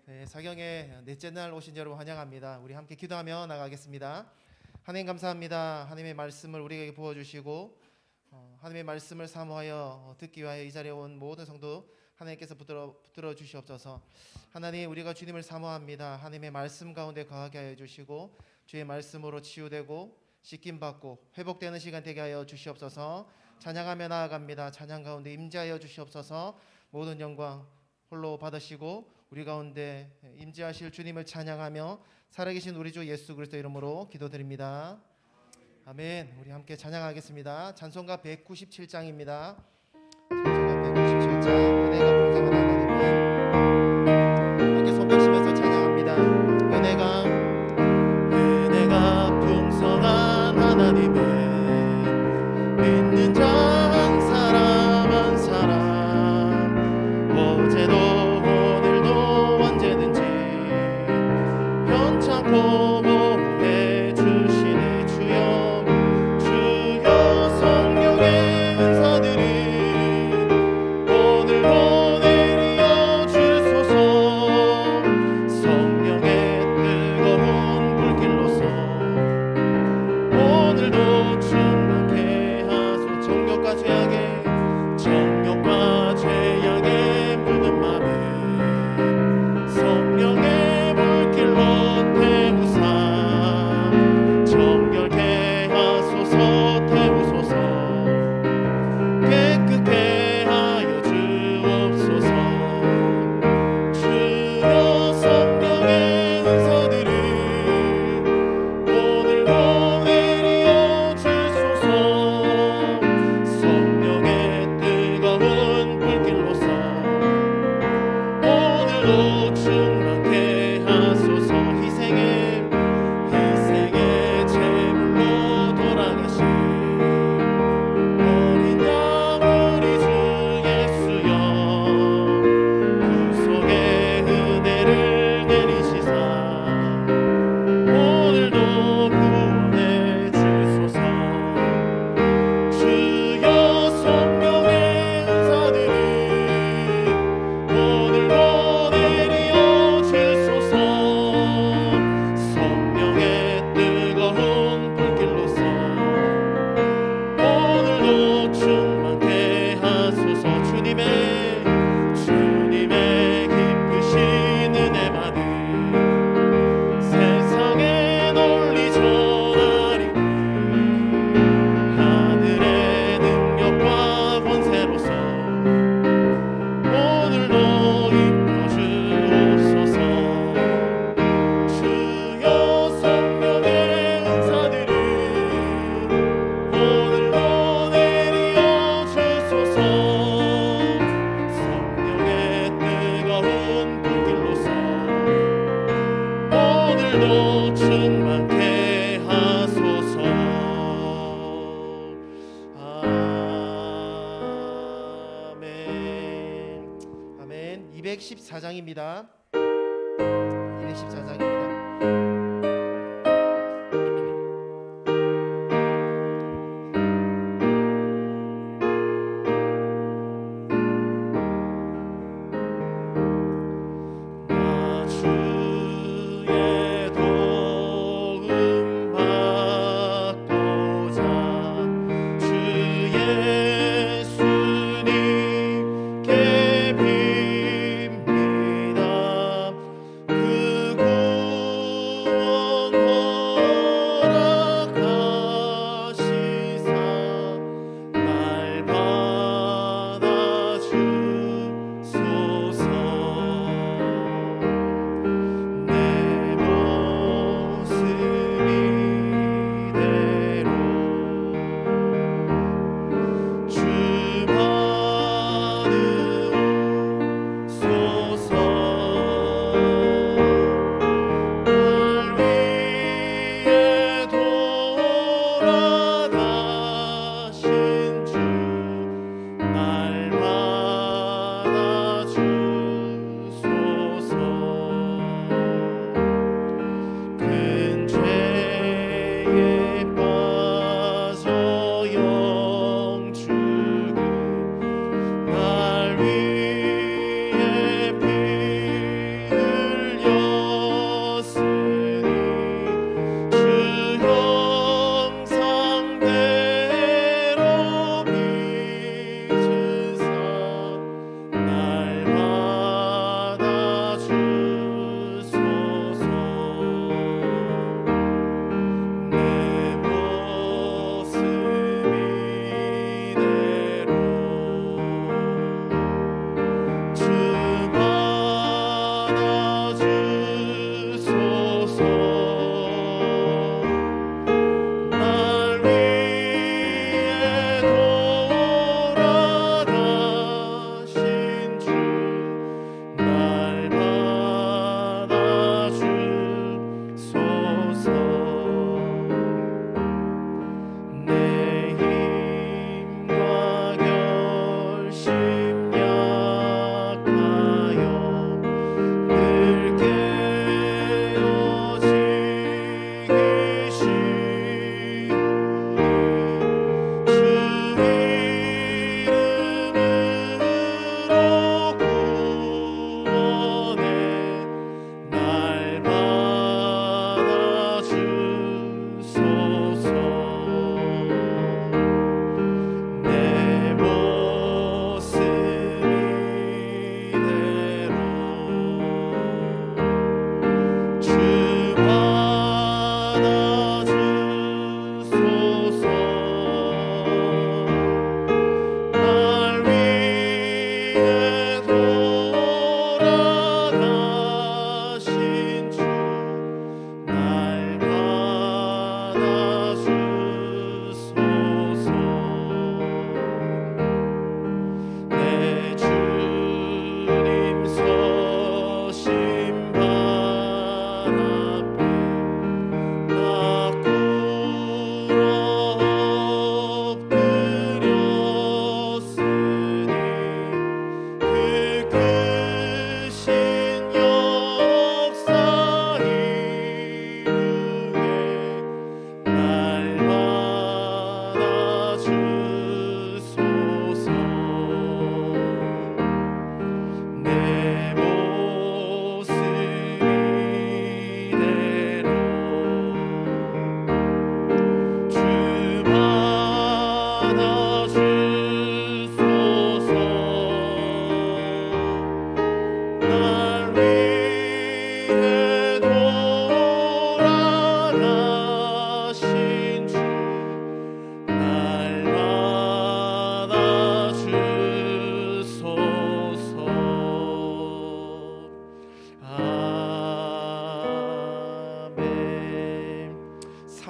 네, 사경의 넷째 날 오신 여러분 환영합니다. 우리 함께 기도하며 나가겠습니다. 하나님 감사합니다. 하나님의 말씀을 우리에게 부어주시고 하나님의 말씀을 사모하여 듣기 위하여 이 자리에 온 모든 성도 하나님께서 붙들어 주시옵소서. 하나님, 우리가 주님을 사모합니다. 하나님의 말씀 가운데 거하게 하여 주시고 주의 말씀으로 치유되고 씻김받고 회복되는 시간 되게 하여 주시옵소서. 찬양하며 나아갑니다. 찬양 가운데 임재하여 주시옵소서. 모든 영광 홀로 받으시고 우리 가운데 임재하실 주님을 찬양하며 살아계신 우리 주 예수 그리스도 이름으로 기도드립니다. 아멘. 우리 함께 찬양하겠습니다. 찬송가 197장입니다. 찬송가 197장. 은혜가 풍성한 하나님을 함께 손 펴시면서 찬양합니다. 은혜가 풍성한 하나님을 믿는 자 한 사람 한 사람 어제도 오늘도 언제든지 편찮고 보호해 주시네. 주여 주여 성령의 은사들이 오늘도 내리어 주소서. 성령의 뜨거운 불길로서 오늘도 충만케 하소. 정욕과 죄악에 물든 마음을 성령의 불길로 태우사 정결케 하소서. 태우소서. 깨끗게 하여 주옵소서. 주여 성령의 은사들이 오늘도 내리어 주소서. 성령의 뜨거운 불길로서 오늘도 충만케 하소서. 희생의 제물로 돌아가신 어린 양 우리 주 예수여 구속의 은혜를 내리시사 오늘도 구원해 주소서. 주여 성령의 은사들이 오늘도 내리어 주소서. 성령의 뜨거운 불길로서 오늘도 충만케 하소서. 주님의 깊으신 은혜만을 세상에 널리 전하리니 하늘의 능력과 권세로서 오늘도 입혀 주옵소서. 주여 성령의 은사들이 오늘도 내리어 주소서. 성령의 뜨거운 불길로서 오늘도 충만케 하소서. 아멘. 아멘. 214장입니다. 214장입니다. 주의 도움 받고자 주 예수님께 빕니다. 그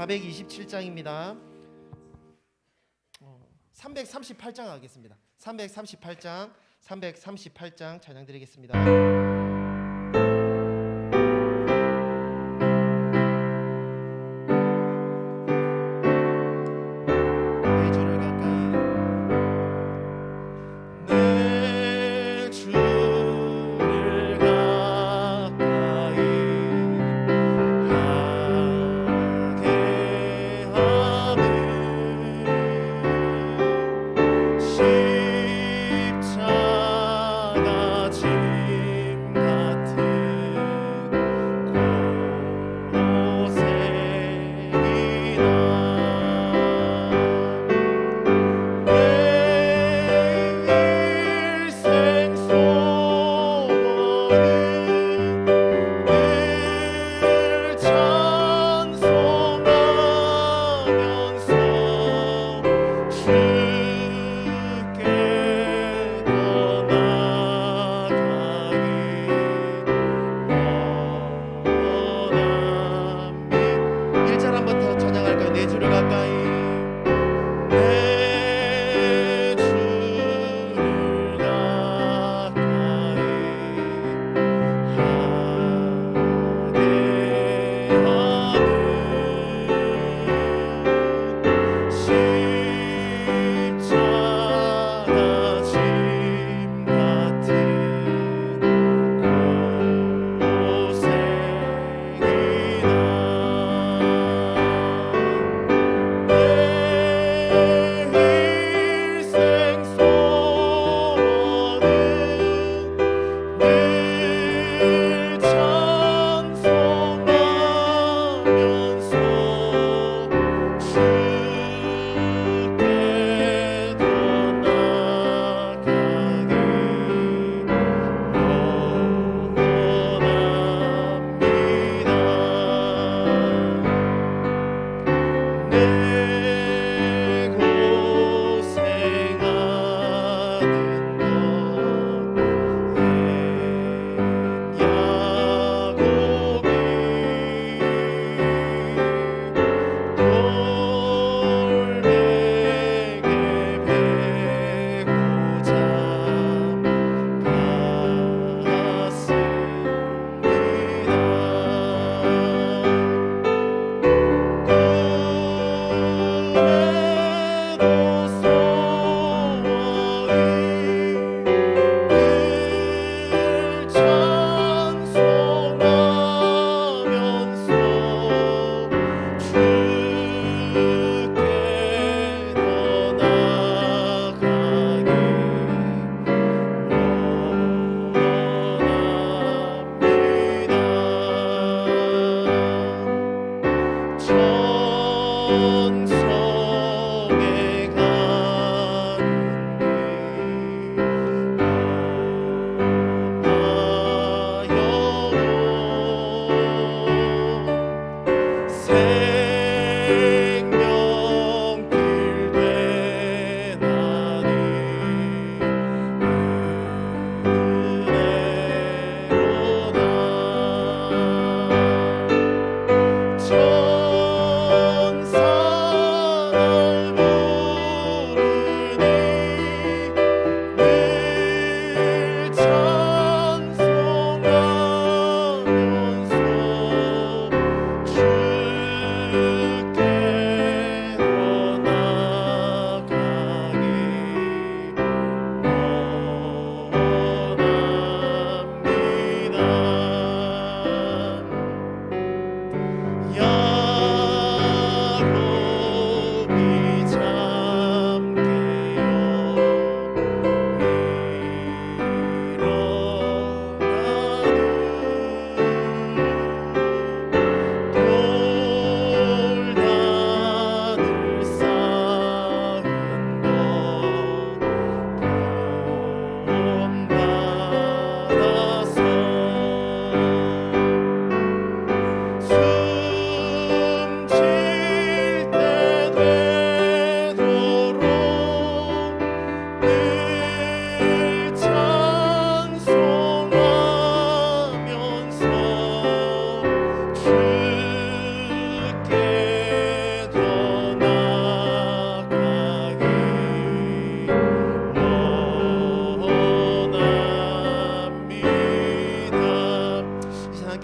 427장입니다. 338장 하겠습니다. 338장 찬양 드리겠습니다. 십자가 짐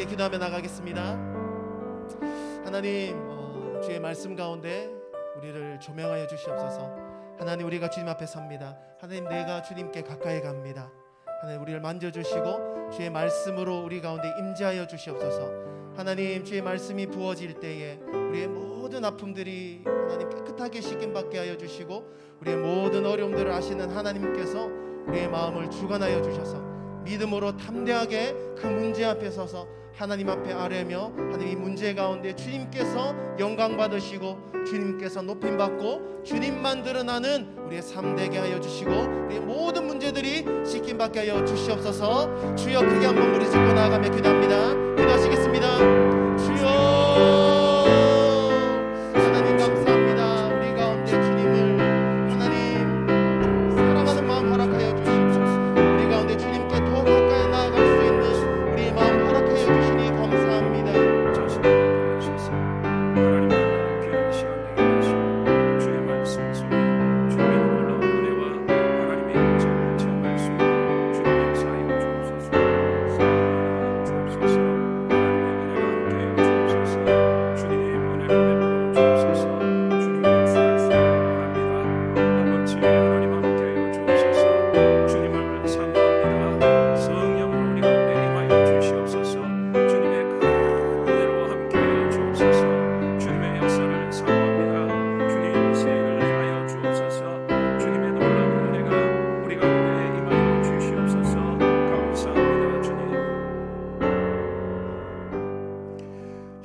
함께 기도하며 나가겠습니다. 하나님, 주의 말씀 가운데 우리를 조명하여 주시옵소서. 하나님, 우리가 주님 앞에 섭니다. 하나님, 내가 주님께 가까이 갑니다. 하나님, 우리를 만져주시고 주의 말씀으로 우리 가운데 임재하여 주시옵소서. 하나님, 주의 말씀이 부어질 때에 우리의 모든 아픔들이 하나님 깨끗하게 씻김받게 하여 주시고, 우리의 모든 어려움들을 아시는 하나님께서 우리의 마음을 주관하여 주셔서 믿음으로 담대하게 그 문제 앞에 서서 하나님 앞에 아뢰며, 하나님 이 문제 가운데 주님께서 영광 받으시고 주님께서 높임 받고 주님만 드러나는 우리의 삶 되게 하여 주시고, 우리의 모든 문제들이 씻김 받게 하여 주시옵소서. 주여, 크게 한번 우리 들고 나아가며 기도합니다. 기도하시겠습니다. 주여, 하나님 감사합니다. 우리 가운데 주님을 하나님 사랑하는 마음 허락하여 주시고, 우리 가운데 주님께 더 가까이 나아갈 수 있는 우리 마음 허락하여 주시니 감사합니다.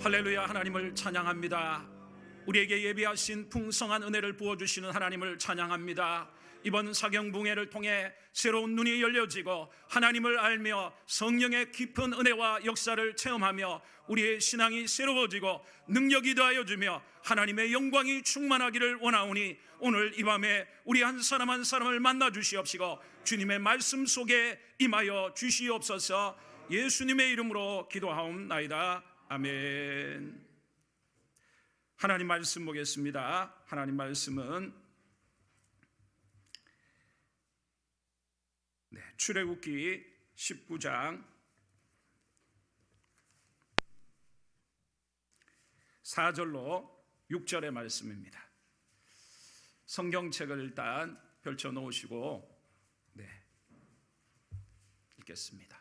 할렐루야. 하나님을 찬양합니다. 우리에게 예비하신 풍성한 은혜를 부어주시는 하나님을 찬양합니다. 이번 사경붕회를 통해 새로운 눈이 열려지고 하나님을 알며 성령의 깊은 은혜와 역사를 체험하며 우리의 신앙이 새로워지고 능력이 더하여 주며 하나님의 영광이 충만하기를 원하오니, 오늘 이 밤에 우리 한 사람 한 사람을 만나 주시옵시고 주님의 말씀 속에 임하여 주시옵소서. 예수님의 이름으로 기도하옵나이다. 아멘. 하나님 말씀 보겠습니다. 하나님 말씀은 출애굽기 19장 4절로 6절의 말씀입니다. 성경책을 일단 펼쳐 놓으시고 읽겠습니다.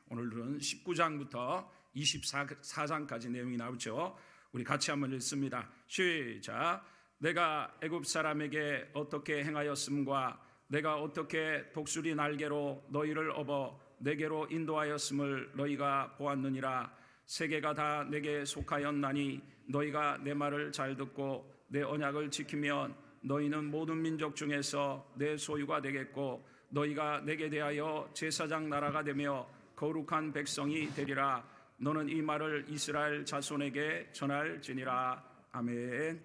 오늘은 19장부터 24장까지 내용이 나오죠. 우리 같이 한번 읽습니다. 시작. 내가 애굽 사람에게 어떻게 행하였음과 내가 어떻게 독수리 날개로 너희를 업어 내게로 인도하였음을 너희가 보았느니라. 세계가 다 내게 속하였나니 너희가 내 말을 잘 듣고 내 언약을 지키면 너희는 모든 민족 중에서 내 소유가 되겠고 너희가 내게 대하여 제사장 나라가 되며 거룩한 백성이 되리라. 너는 이 말을 이스라엘 자손에게 전할지니라. 아멘.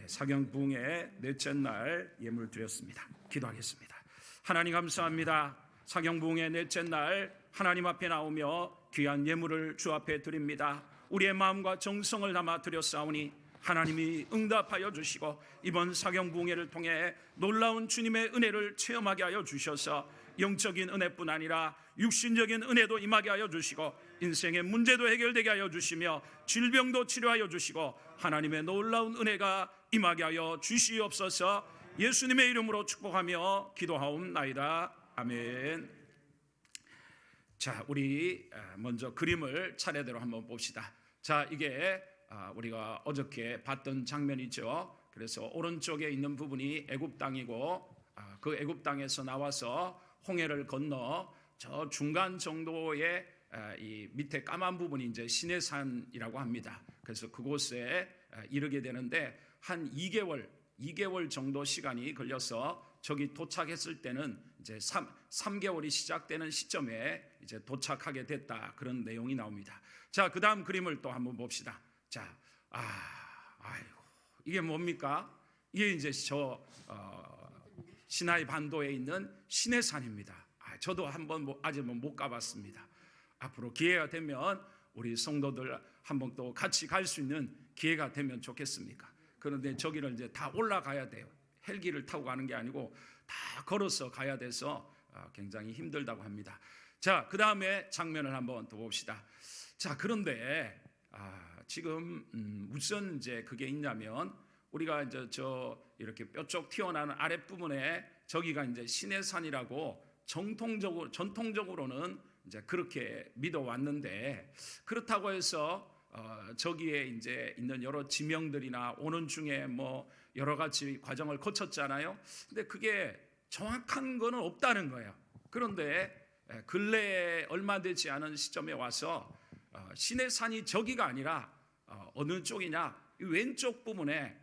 사경붕의 넷째 날 예물 드렸습니다. 기도하겠습니다. 하나님 감사합니다. 사경붕의 넷째 날 하나님 앞에 나오며 귀한 예물을 주 앞에 드립니다. 우리의 마음과 정성을 담아 드렸사오니 하나님이 응답하여 주시고 이번 사경붕회를 통해 놀라운 주님의 은혜를 체험하게 하여 주셔서 영적인 은혜뿐 아니라 육신적인 은혜도 임하게 하여 주시고 인생의 문제도 해결되게 하여 주시며 질병도 치료하여 주시고 하나님의 놀라운 은혜가 임하게 하여 주시옵소서. 예수님의 이름으로 축복하며 기도하옵나이다. 아멘. 자, 우리 먼저 그림을 차례대로 한번 봅시다. 자, 이게 우리가 어저께 봤던 장면이죠. 그래서 오른쪽에 있는 부분이 애굽 땅이고 그 애굽 땅에서 나와서 홍해를 건너 저 중간 정도의 이 밑에 까만 부분이 이제 시내산이라고 합니다. 그래서 그곳에 이르게 되는데 한 2개월 정도 시간이 걸려서 저기 도착했을 때는 이제 3개월이 시작되는 시점에 이제 도착하게 됐다, 그런 내용이 나옵니다. 자, 그 다음 그림을 또 한번 봅시다. 자, 아이고, 이게 뭡니까? 이게 이제 저 시나이 반도에 있는 시내산입니다. 저도 한번 아직 못 가봤습니다. 앞으로 기회가 되면 우리 성도들 한번 또 같이 갈 수 있는 기회가 되면 좋겠습니까? 그런데 저기를 이제 다 올라가야 돼요. 헬기를 타고 가는 게 아니고 다 걸어서 가야 돼서 굉장히 힘들다고 합니다. 자, 그 다음에 장면을 한번 더 봅시다. 자, 그런데 지금 무슨 이제 그게 있냐면 우리가 이제 저 이렇게 뾰족 튀어나오는 아랫부분에 저기가 이제 시내산이라고 전통적으로는 이제 그렇게 믿어왔는데, 그렇다고 해서 저기에 이제 있는 여러 지명들이나 오는 중에 뭐 여러 가지 과정을 거쳤잖아요. 근데 그게 정확한 거는 없다는 거예요. 그런데 근래에 얼마 되지 않은 시점에 와서 시내산이 저기가 아니라 어느 쪽이냐, 왼쪽 부분에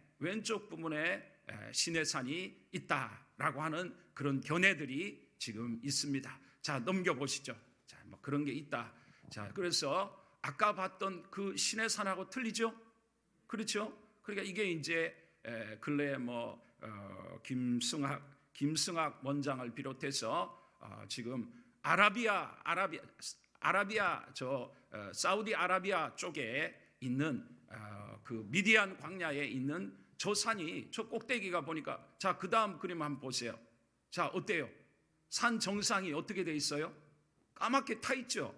시내산이 있다라고 하는 그런 견해들이 지금 있습니다. 자, 넘겨보시죠. 자, 뭐 그런 게 있다. 자, 그래서 아까 봤던 그 시내산하고 틀리죠? 그렇죠? 그러니까 이게 이제 근래에 뭐 김승학 원장을 비롯해서 지금 아라비아 사우디 아라비아 쪽에 있는 그 미디안 광야에 있는 저 산이, 저 꼭대기가 보니까, 자, 그 다음 그림 한번 보세요. 자, 어때요? 산 정상이 어떻게 돼 있어요? 까맣게 타 있죠.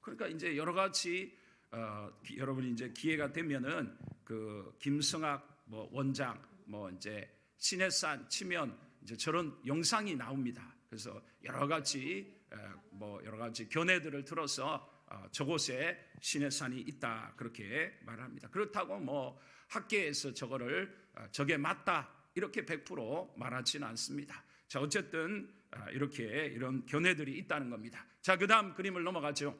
그러니까 이제 여러 가지 여러분이 이제 기회가 되면은 그 김승학 뭐 원장 뭐 이제 시내산 치면 이제 저런 영상이 나옵니다. 그래서 여러 가지 견해들을 들어서 저곳에 시내산이 있다 그렇게 말합니다. 그렇다고 뭐 학계에서 저게 맞다 이렇게 100% 말하지는 않습니다. 자, 어쨌든 이렇게 이런 견해들이 있다는 겁니다. 자, 그다음 그림을 넘어가죠.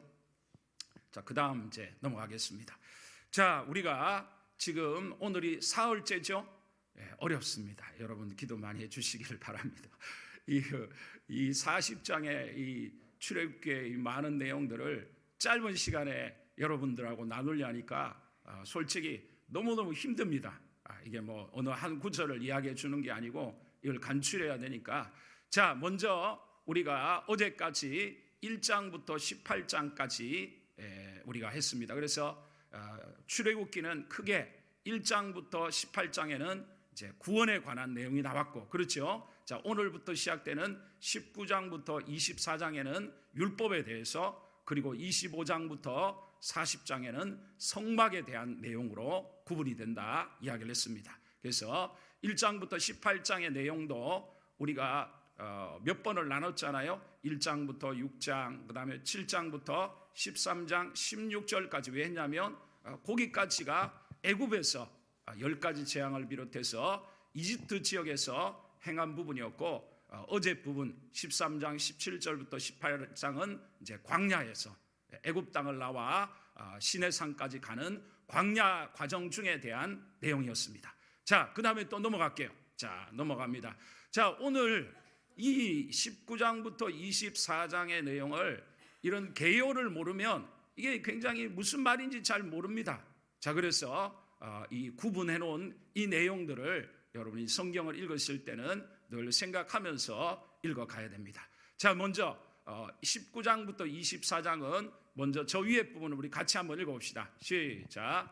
자, 그다음 이제 넘어가겠습니다. 자, 우리가 지금 오늘이 사흘째죠. 어렵습니다. 여러분 기도 많이 해주시기를 바랍니다. 이 40장의 이 출애굽기의 많은 내용들을 짧은 시간에 여러분들하고 나누려 하니까 솔직히 너무너무 힘듭니다. 이게 뭐 어느 한 구절을 이야기해 주는 게 아니고 이걸 간추려야 되니까, 자, 먼저 우리가 어제까지 1장부터 18장까지 우리가 했습니다. 그래서 출애굽기는 크게 1장부터 18장에는 이제 구원에 관한 내용이 나왔고, 그렇죠? 자, 오늘부터 시작되는 19장부터 24장에는 율법에 대해서, 그리고 25장부터 40장에는 성막에 대한 내용으로 구분이 된다 이야기를 했습니다. 그래서 1장부터 18장의 내용도 우리가 몇 번을 나눴잖아요. 1장부터 6장, 그 다음에 7장부터 13장 16절까지. 왜 했냐면 거기까지가 애굽에서 10가지 재앙을 비롯해서 이집트 지역에서 행한 부분이었고, 어제 부분 13장 17절부터 18장은 이제 광야에서 애굽 땅을 나와 시내산까지 가는 광야 과정 중에 대한 내용이었습니다. 자, 그 다음에 또 넘어갈게요. 자, 넘어갑니다. 자, 오늘 이 19장부터 24장의 내용을 이런 개요를 모르면 이게 굉장히 무슨 말인지 잘 모릅니다. 자, 그래서 이 구분해 놓은 이 내용들을 여러분이 성경을 읽으실 때는 늘 생각하면서 읽어가야 됩니다. 자, 먼저 19장부터 24장은 먼저 저 위에 부분을 우리 같이 한번 읽어봅시다. 시작.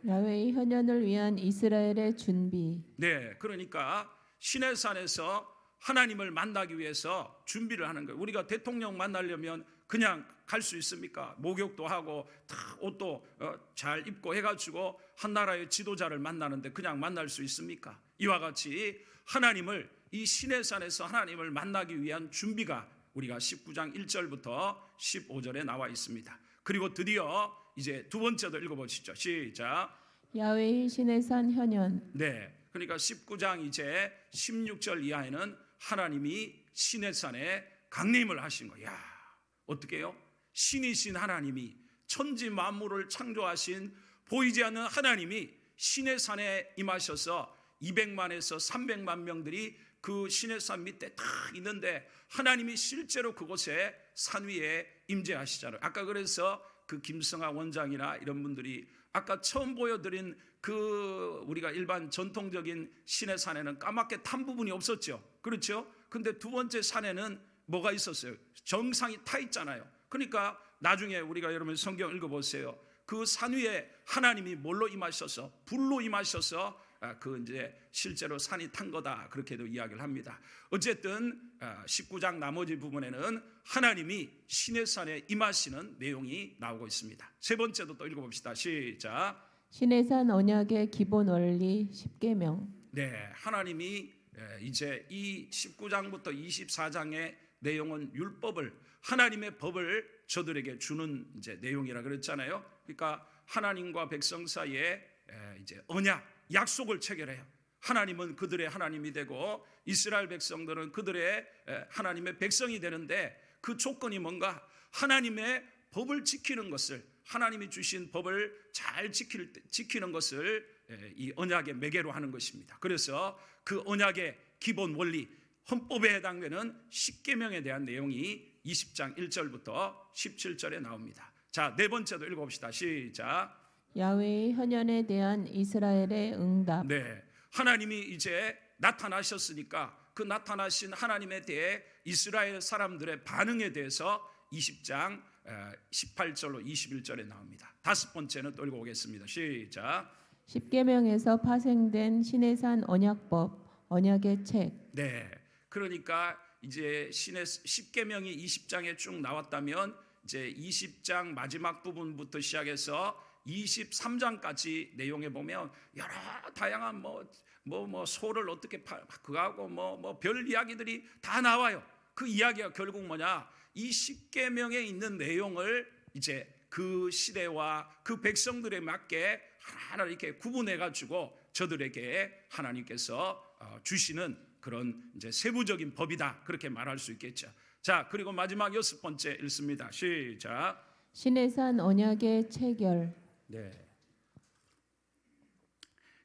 야훼의 현현을 위한 이스라엘의 준비. 네, 그러니까 시내산에서 하나님을 만나기 위해서 준비를 하는 거예요. 우리가 대통령 만나려면 그냥 갈 수 있습니까? 목욕도 하고 다 옷도 잘 입고 해가지고 한 나라의 지도자를 만나는데 그냥 만날 수 있습니까? 이와 같이 하나님을, 이 시내산에서 하나님을 만나기 위한 준비가 우리가 19장 1절부터 15절에 나와 있습니다. 그리고 드디어 이제 두 번째도 읽어보시죠. 시작. 야훼의 시내산 현현. 네, 그러니까 19장 이제 16절 이하에는 하나님이 시내산에 강림을 하신 거야. 어떻게 해요? 신이신 하나님이, 천지 만물을 창조하신 보이지 않는 하나님이 시내산에 임하셔서 200만에서 300만 명들이 그 시내산 밑에 다 있는데 하나님이 실제로 그곳에 산 위에 임재하시잖아요. 아까 그래서 그 김성학 원장이나 이런 분들이 아까 처음 보여드린 그 우리가 일반 전통적인 시내산에는 까맣게 탄 부분이 없었죠. 그렇죠? 근데 두 번째 산에는 뭐가 있었어요? 정상이 타 있잖아요. 그러니까 나중에 우리가 여러분 성경 읽어보세요. 그 산 위에 하나님이 뭘로 임하셔서, 불로 임하셔서 그 이제 실제로 산이 탄 거다 그렇게도 이야기를 합니다. 어쨌든 19장 나머지 부분에는 하나님이 시내산에 임하시는 내용이 나오고 있습니다. 세 번째도 또 읽어봅시다. 시작. 시내산 언약의 기본 원리 10계명. 네, 하나님이 이제 이 19장부터 24장의 내용은 율법을, 하나님의 법을 저들에게 주는 이제 내용이라 그랬잖아요. 그러니까 하나님과 백성 사이에 이제 언약, 약속을 체결해요. 하나님은 그들의 하나님이 되고 이스라엘 백성들은 그들의 하나님의 백성이 되는데 그 조건이 뭔가? 하나님의 법을 지키는 것을, 하나님이 주신 법을 잘 지키는 것을 이 언약의 매개로 하는 것입니다. 그래서 그 언약의 기본 원리, 헌법에 해당되는 10계명에 대한 내용이 20장 1절부터 17절에 나옵니다. 자, 네 번째도 읽어봅시다. 시작. 야훼의 현현에 대한 이스라엘의 응답. 네, 하나님이 이제 나타나셨으니까 그 나타나신 하나님에 대해 이스라엘 사람들의 반응에 대해서 20장 18절로 21절에 나옵니다. 다섯 번째는 또 읽어보겠습니다. 시작. 10계명에서 파생된 시내산 언약법, 언약의 책. 네, 그러니까 이제 신의 10계명이 20장에 쭉 나왔다면 이제 20장 마지막 부분부터 시작해서 23장까지 내용에 보면 여러 다양한 뭐 소를 어떻게 그하고 뭐 별 이야기들이 다 나와요. 그 이야기가 결국 뭐냐? 이 10계명에 있는 내용을 이제 그 시대와 그 백성들에 맞게 하나하나 이렇게 구분해 가지고 저들에게 하나님께서 주시는 그런 이제 세부적인 법이다 그렇게 말할 수 있겠죠. 자, 그리고 마지막 여섯 번째 읽습니다. 시작. 시내산 언약의 체결. 네.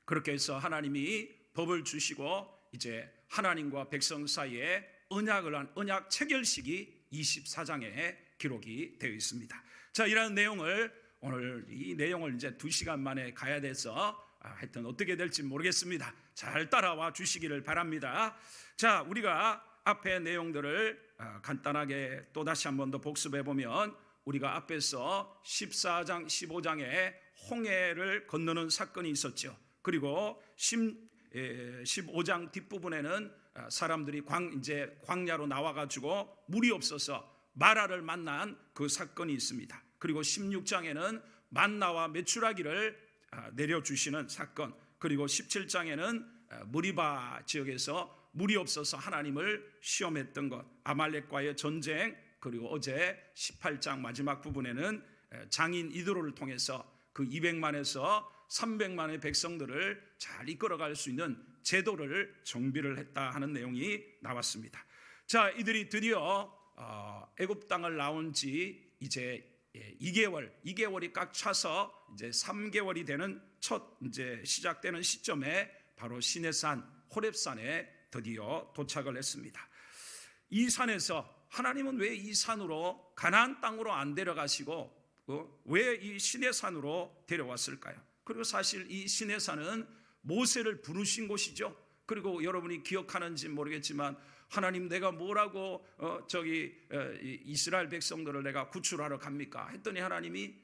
그렇게 해서 하나님이 법을 주시고 이제 하나님과 백성 사이에 언약을 한 언약 체결식이 24장에 기록이 되어 있습니다. 자, 이런 내용을 오늘 이 내용을 이제 2시간 만에 가야 돼서 하여튼 어떻게 될지 모르겠습니다. 잘 따라와 주시기를 바랍니다. 자, 우리가 앞의 내용들을 간단하게 또 다시 한 번 더 복습해 보면 우리가 앞에서 14장, 15장에 홍해를 건너는 사건이 있었죠. 그리고 15장 뒷부분에는 사람들이 이제 광야로 나와가지고 물이 없어서 마라를 만난 그 사건이 있습니다. 그리고 16장에는 만나와 메추라기를 내려주시는 사건, 그리고 17장에는 무리바 지역에서 물이 없어서 하나님을 시험했던 것, 아말렉과의 전쟁, 그리고 어제 18장 마지막 부분에는 장인 이드로를 통해서 그 200만에서 300만의 백성들을 잘 이끌어갈 수 있는 제도를 정비를 했다 하는 내용이 나왔습니다. 자, 이들이 드디어 애굽 땅을 나온 지 이제 2개월이 꽉 차서 이제 3개월이 되는 첫 이제 시작되는 시점에 바로 시내산 호렙산에 드디어 도착을 했습니다. 이 산에서 하나님은 왜 이 산으로 가나안 땅으로 안 데려가시고 왜 이 시내산으로 데려왔을까요? 그리고 사실 이 시내산은 모세를 부르신 곳이죠. 그리고 여러분이 기억하는지 모르겠지만 하나님 내가 뭐라고 이스라엘 백성들을 내가 구출하러 갑니까? 했더니 하나님이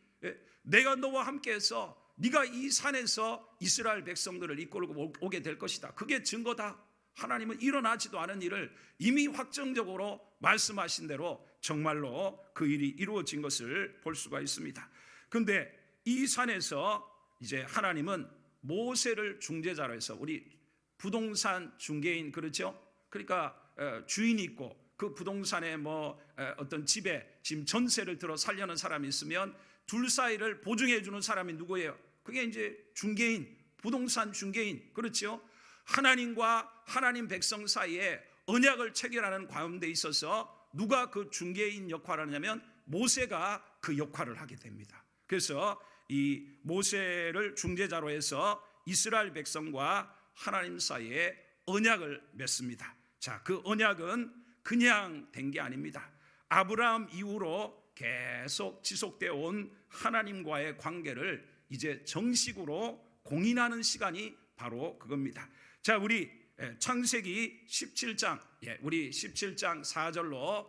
내가 너와 함께해서 네가 이 산에서 이스라엘 백성들을 이끌고 오게 될 것이다. 그게 증거다. 하나님은 일어나지도 않은 일을 이미 확정적으로 말씀하신 대로 정말로 그 일이 이루어진 것을 볼 수가 있습니다. 그런데 이 산에서 이제 하나님은 모세를 중재자로 해서 우리 부동산 중개인 그렇죠? 그러니까 주인이 있고 그 부동산에 어떤 집에 지금 전세를 들어 살려는 사람이 있으면 둘 사이를 보증해 주는 사람이 누구예요? 그게 이제 중개인, 부동산 중개인 그렇죠? 하나님과 하나님 백성 사이에 언약을 체결하는 가운데 있어서 누가 그 중개인 역할을 하냐면 모세가 그 역할을 하게 됩니다. 그래서 이 모세를 중재자로 해서 이스라엘 백성과 하나님 사이에 언약을 맺습니다. 자, 그 언약은 그냥 된 게 아닙니다. 아브라함 이후로 계속 지속되어 온 하나님과의 관계를 이제 정식으로 공인하는 시간이 바로 그겁니다. 자, 우리 창세기 17장, 우리 17장 4절로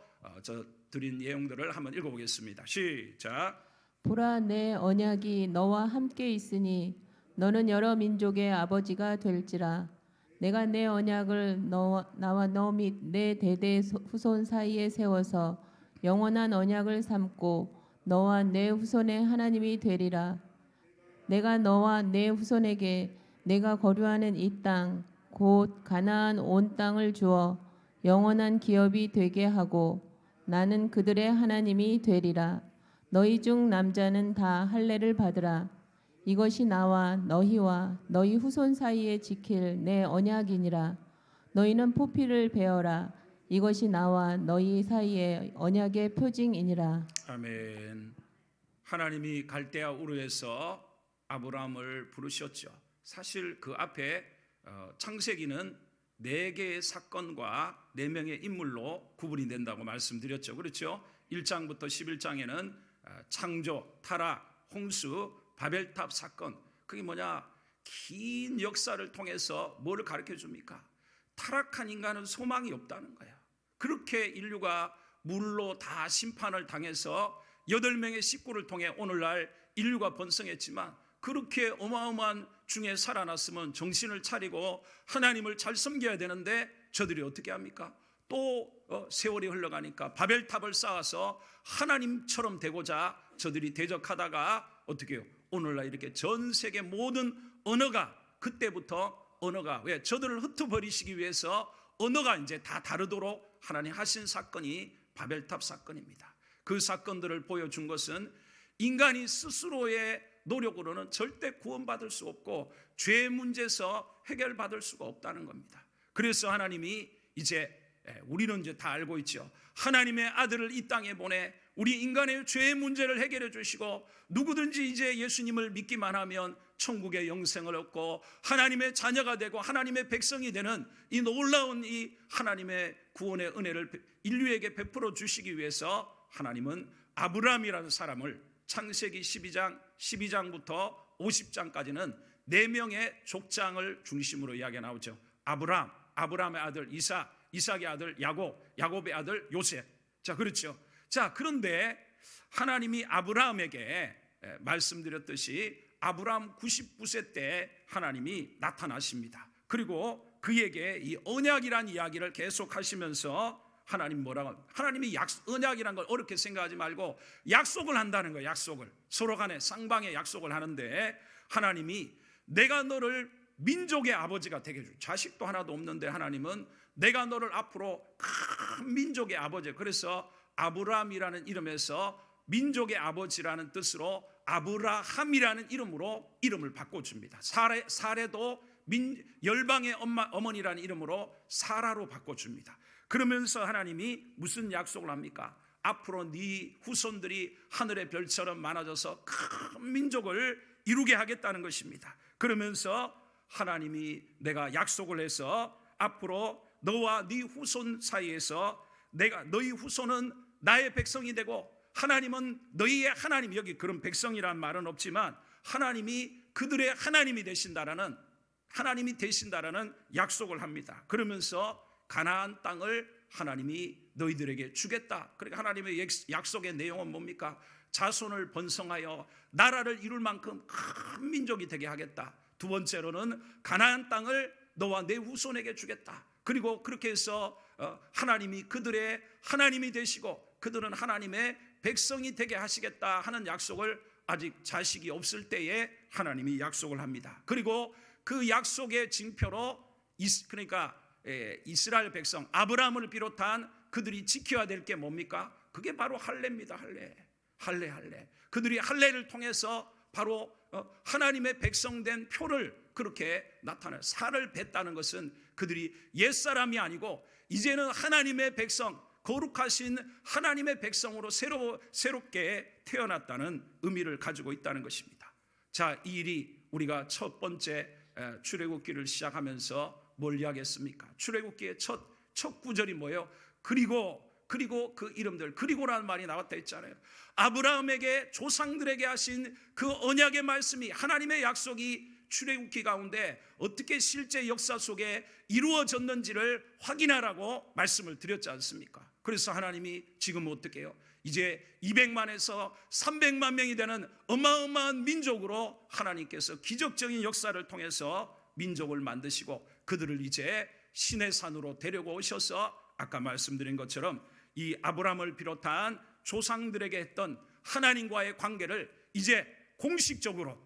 드린 내용들을 한번 읽어보겠습니다. 시작. 보라 내 언약이 너와 함께 있으니 너는 여러 민족의 아버지가 될지라. 내가 내 언약을 나와 너 및 내 대대 후손 사이에 세워서 영원한 언약을 삼고 너와 내 후손의 하나님이 되리라. 내가 너와 내 후손에게 내가 거류하는 이 땅 곧 가나안 온 땅을 주어 영원한 기업이 되게 하고 나는 그들의 하나님이 되리라. 너희 중 남자는 다 할례를 받으라. 이것이 나와 너희와 너희 후손 사이에 지킬 내 언약이니라. 너희는 포피를 베어라. 이것이 나와 너희 사이의 언약의 표징이니라. 아멘. 하나님이 갈대아 우르에서 아브라함을 부르셨죠. 사실 그 앞에 창세기는 4개의 사건과 4명의 인물로 구분이 된다고 말씀드렸죠. 그렇죠? 1장부터 11장에는 창조, 타락, 홍수, 바벨탑 사건. 그게 뭐냐? 긴 역사를 통해서 뭐를 가르쳐 줍니까? 타락한 인간은 소망이 없다는 거야. 그렇게 인류가 물로 다 심판을 당해서 8명의 식구를 통해 오늘날 인류가 번성했지만 그렇게 어마어마한 중에 살아났으면 정신을 차리고 하나님을 잘 섬겨야 되는데 저들이 어떻게 합니까? 또 세월이 흘러가니까 바벨탑을 쌓아서 하나님처럼 되고자 저들이 대적하다가 어떻게 해요? 오늘날 이렇게 전 세계 모든 언어가 그때부터 언어가 왜 저들을 흩어버리시기 위해서 언어가 이제 다 다르도록 하나님 하신 사건이 바벨탑 사건입니다. 그 사건들을 보여준 것은 인간이 스스로의 노력으로는 절대 구원받을 수 없고 죄 문제에서 해결받을 수가 없다는 겁니다. 그래서 하나님이 이제 우리는 이제 다 알고 있죠. 하나님의 아들을 이 땅에 보내 우리 인간의 죄의 문제를 해결해 주시고 누구든지 이제 예수님을 믿기만 하면 천국의 영생을 얻고 하나님의 자녀가 되고 하나님의 백성이 되는 이 놀라운 이 하나님의 구원의 은혜를 인류에게 베풀어 주시기 위해서 하나님은 아브라함이라는 사람을 창세기 12장부터 50장까지는 4명의 족장을 중심으로 이야기가 나오죠. 아브라함의 아들 이삭의 아들 야곱의 아들 요셉. 자, 그렇죠. 자, 그런데 하나님이 아브라함에게 말씀드렸듯이 아브라함 99세 때 하나님이 나타나십니다. 그리고 그에게 이 언약이란 이야기를 계속 하시면서 하나님 뭐라고? 하나님이 언약이란 걸 어렵게 생각하지 말고 약속을 한다는 거예요. 약속을 서로 간에 쌍방의 약속을 하는데 하나님이 내가 너를 민족의 아버지가 되게 해줄. 자식도 하나도 없는데 하나님은 내가 너를 앞으로 큰 민족의 아버지. 그래서 아브라함이라는 이름에서 민족의 아버지라는 뜻으로 아브라함이라는 이름으로 이름을 바꿔줍니다. 사레도 열방의 어머니라는 이름으로 사라로 바꿔줍니다. 그러면서 하나님이 무슨 약속을 합니까? 앞으로 네 후손들이 하늘의 별처럼 많아져서 큰 민족을 이루게 하겠다는 것입니다. 그러면서 하나님이 내가 약속을 해서 앞으로 너와 네 후손 사이에서 너희 후손은 나의 백성이 되고 하나님은 너희의 하나님. 여기 그런 백성이라는 말은 없지만 하나님이 그들의 하나님이 되신다라는 약속을 합니다. 그러면서 가나안 땅을 하나님이 너희들에게 주겠다. 그러니까 하나님의 약속의 내용은 뭡니까? 자손을 번성하여 나라를 이룰 만큼 큰 민족이 되게 하겠다. 두 번째로는 가나안 땅을 너와 내 후손에게 주겠다. 그리고 그렇게 해서 하나님이 그들의 하나님이 되시고 그들은 하나님의 백성이 되게 하시겠다 하는 약속을 아직 자식이 없을 때에 하나님이 약속을 합니다. 그리고 그 약속의 징표로 그러니까 이스라엘 백성 아브라함을 비롯한 그들이 지켜야 될 게 뭡니까? 그게 바로 할례입니다. 할례. 그들이 할례를 통해서 바로 하나님의 백성된 표를 그렇게 나타내요. 살을 뱉다는 것은 그들이 옛사람이 아니고 이제는 하나님의 백성, 거룩하신 하나님의 백성으로 새롭게 태어났다는 의미를 가지고 있다는 것입니다. 자, 이 일이 우리가 첫 번째 출애굽기를 시작하면서 뭘 이야기했습니까? 출애굽기의 첫 구절이 뭐예요? 그리고 그 이름들, 그리고라는 말이 나왔다 했잖아요. 아브라함에게 조상들에게 하신 그 언약의 말씀이 하나님의 약속이 출애굽기 가운데 어떻게 실제 역사 속에 이루어졌는지를 확인하라고 말씀을 드렸지 않습니까? 그래서 하나님이 지금 어떻게 해요? 이제 200만에서 300만 명이 되는 어마어마한 민족으로 하나님께서 기적적인 역사를 통해서 민족을 만드시고 그들을 이제 신의 산으로 데려고 오셔서 아까 말씀드린 것처럼 이 아브라함을 비롯한 조상들에게 했던 하나님과의 관계를 이제 공식적으로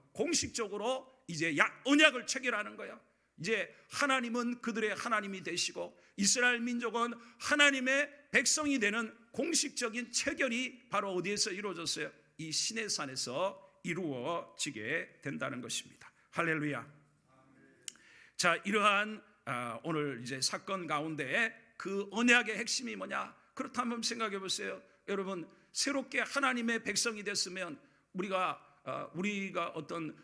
이제 언약을 체결하는 거예요. 이제 하나님은 그들의 하나님이 되시고 이스라엘 민족은 하나님의 백성이 되는 공식적인 체결이 바로 어디에서 이루어졌어요? 이 신의 산에서 이루어지게 된다는 것입니다. 할렐루야. 자, 이러한 오늘 이제 사건 가운데 그 언약의 핵심이 뭐냐? 그렇다면 생각해 보세요. 여러분, 새롭게 하나님의 백성이 됐으면 우리가 어떤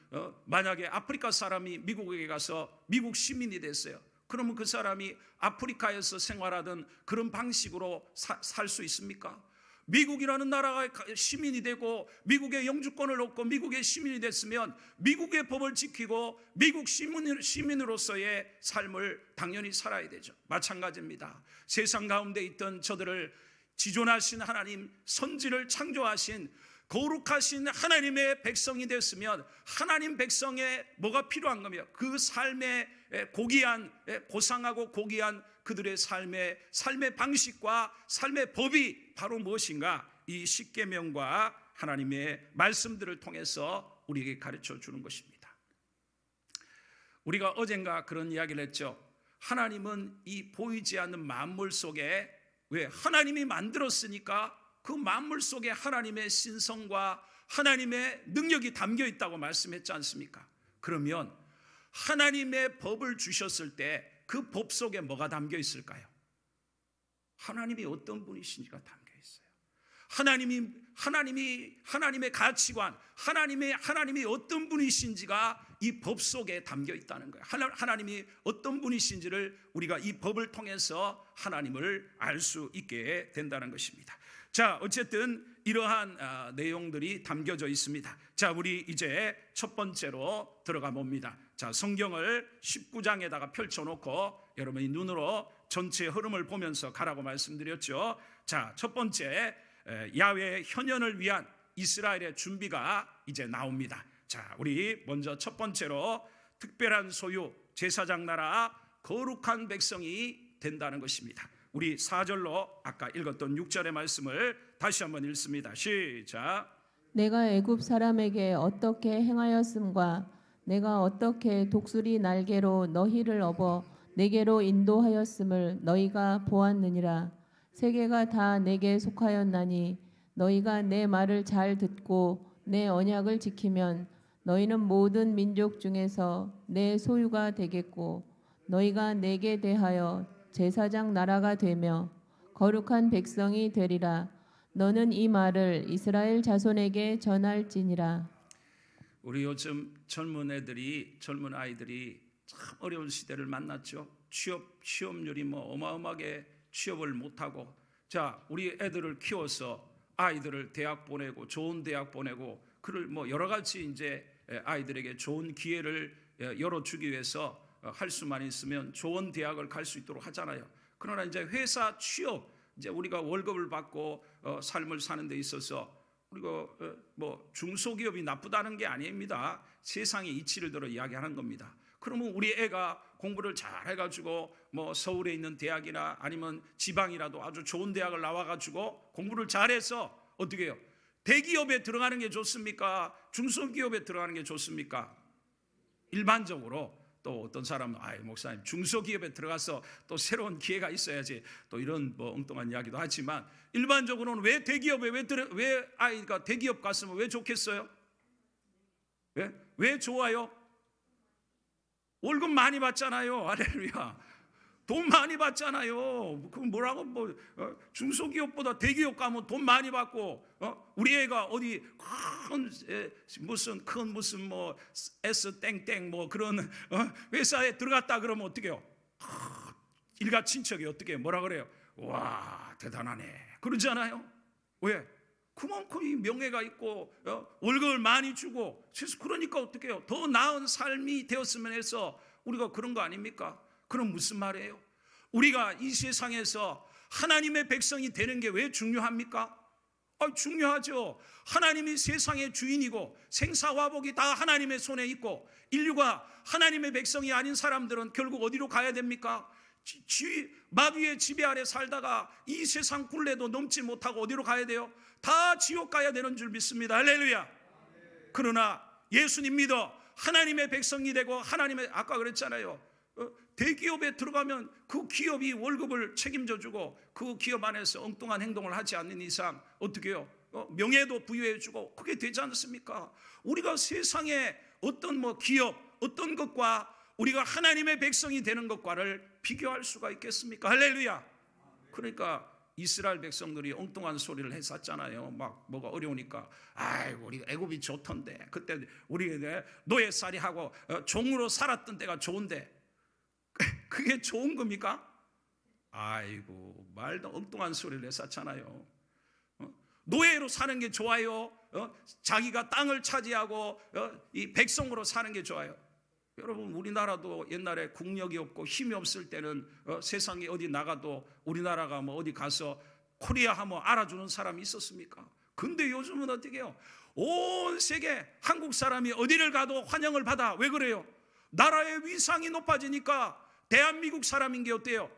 만약에 아프리카 사람이 미국에 가서 미국 시민이 됐어요. 그러면 그 사람이 아프리카에서 생활하던 그런 방식으로 살 수 있습니까? 미국이라는 나라가 시민이 되고 미국의 영주권을 얻고 미국의 시민이 됐으면 미국의 법을 지키고 미국 시민으로서의 삶을 당연히 살아야 되죠. 마찬가지입니다. 세상 가운데 있던 저들을 지존하신 하나님, 선지를 창조하신 거룩하신 하나님의 백성이 됐으면 하나님 백성에 뭐가 필요한 거며 그 삶의 고상하고 고귀한 그들의 삶의 방식과 삶의 법이 바로 무엇인가? 이 십계명과 하나님의 말씀들을 통해서 우리에게 가르쳐 주는 것입니다. 우리가 어젠가 그런 이야기를 했죠. 하나님은 이 보이지 않는 만물 속에 왜 하나님이 만들었으니까 그 만물 속에 하나님의 신성과 하나님의 능력이 담겨 있다고 말씀했지 않습니까? 그러면 하나님의 법을 주셨을 때 그 법 속에 뭐가 담겨 있을까요? 하나님이 어떤 분이신지가 담겨 있어요. 하나님의 가치관, 하나님이 어떤 분이신지가 이 법 속에 담겨 있다는 거예요. 하나님이 어떤 분이신지를 우리가 이 법을 통해서 하나님을 알 수 있게 된다는 것입니다. 자, 어쨌든 이러한 내용들이 담겨져 있습니다. 자, 우리 이제 첫 번째로 들어가 봅니다. 자, 성경을 19장에다가 펼쳐놓고 여러분이 눈으로 전체 흐름을 보면서 가라고 말씀드렸죠. 자, 첫 번째 야훼의 현현을 위한 이스라엘의 준비가 이제 나옵니다. 자, 우리 먼저 첫 번째로 특별한 소유, 제사장 나라, 거룩한 백성이 된다는 것입니다. 우리 4절로 아까 읽었던 6절의 말씀을 다시 한번 읽습니다. 시작. 내가 애굽 사람에게 어떻게 행하였음과 내가 어떻게 독수리 날개로 너희를 업어 내게로 인도하였음을 너희가 보았느니라. 세계가 다 내게 속하였나니 너희가 내 말을 잘 듣고 내 언약을 지키면 너희는 모든 민족 중에서 내 소유가 되겠고 너희가 내게 대하여 제사장 나라가 되며 거룩한 백성이 되리라. 너는 이 말을 이스라엘 자손에게 전할지니라. 우리 요즘 젊은 아이들이 참 어려운 시대를 만났죠. 취업률이 어마어마하게 취업을 못하고, 자, 우리 애들을 키워서 아이들을 대학 보내고 좋은 대학 보내고 그를 여러 가지 이제 아이들에게 좋은 기회를 열어주기 위해서 할 수만 있으면 좋은 대학을 갈 수 있도록 하잖아요. 그러나 이제 회사 취업, 이제 우리가 월급을 받고 삶을 사는 데 있어서 우리가 중소기업이 나쁘다는 게 아닙니다. 세상의 이치를 들어 이야기하는 겁니다. 그러면 우리 애가 공부를 잘 해가지고 서울에 있는 대학이나 아니면 지방이라도 아주 좋은 대학을 나와가지고 공부를 잘해서 어떻게 해요? 대기업에 들어가는 게 좋습니까? 중소기업에 들어가는 게 좋습니까? 일반적으로 또 어떤 사람은 목사님 중소기업에 들어가서 또 새로운 기회가 있어야지 또 이런 엉뚱한 이야기도 하지만 일반적으로는 왜 대기업에 왜 아이가 대기업 갔으면 왜 좋겠어요? 왜 좋아요? 월급 많이 받잖아요. 할렐루야. 돈 많이 받잖아요. 그럼 뭐라고 중소기업보다 대기업 가면 돈 많이 받고 우리 애가 어디 무슨 S 땡땡 그런 회사에 들어갔다 그러면 어떻게 해요? 일가 친척이 어떻게 해요? 뭐라 그래요? 와, 대단하네. 그러지 않아요? 왜? 그만큼 이 명예가 있고 월급을 많이 주고 그러니까 어떻게 해요? 더 나은 삶이 되었으면 해서 우리가 그런 거 아닙니까? 그럼 무슨 말이에요? 우리가 이 세상에서 하나님의 백성이 되는 게 왜 중요합니까? 중요하죠. 하나님이 세상의 주인이고 생사화복이 다 하나님의 손에 있고 인류가 하나님의 백성이 아닌 사람들은 결국 어디로 가야 됩니까? 마귀의 지배 아래 살다가 이 세상 굴레도 넘지 못하고 어디로 가야 돼요? 다 지옥 가야 되는 줄 믿습니다. 할렐루야. 그러나 예수님 믿어 하나님의 백성이 되고 하나님의, 아까 그랬잖아요, 대기업에 들어가면 그 기업이 월급을 책임져 주고 그 기업 안에서 엉뚱한 행동을 하지 않는 이상 어떻게 해요? 명예도 부여해 주고 그게 되지 않습니까? 우리가 세상에 어떤 기업 어떤 것과 우리가 하나님의 백성이 되는 것과를 비교할 수가 있겠습니까? 할렐루야. 그러니까 이스라엘 백성들이 엉뚱한 소리를 했었잖아요. 막 뭐가 어려우니까 아이고 우리 애굽이 좋던데 그때 우리 노예살이 하고 종으로 살았던 때가 좋은데 그게 좋은 겁니까? 아이고 말도 엉뚱한 소리를 했었잖아요. 노예로 사는 게 좋아요? 자기가 땅을 차지하고 이 백성으로 사는 게 좋아요? 여러분 우리나라도 옛날에 국력이 없고 힘이 없을 때는 세상에 어디 나가도 우리나라가 어디 가서 코리아 하면 알아주는 사람이 있었습니까? 근데 요즘은 어떻게 해요? 온 세계 한국 사람이 어디를 가도 환영을 받아. 왜 그래요? 나라의 위상이 높아지니까 대한민국 사람인 게 어때요?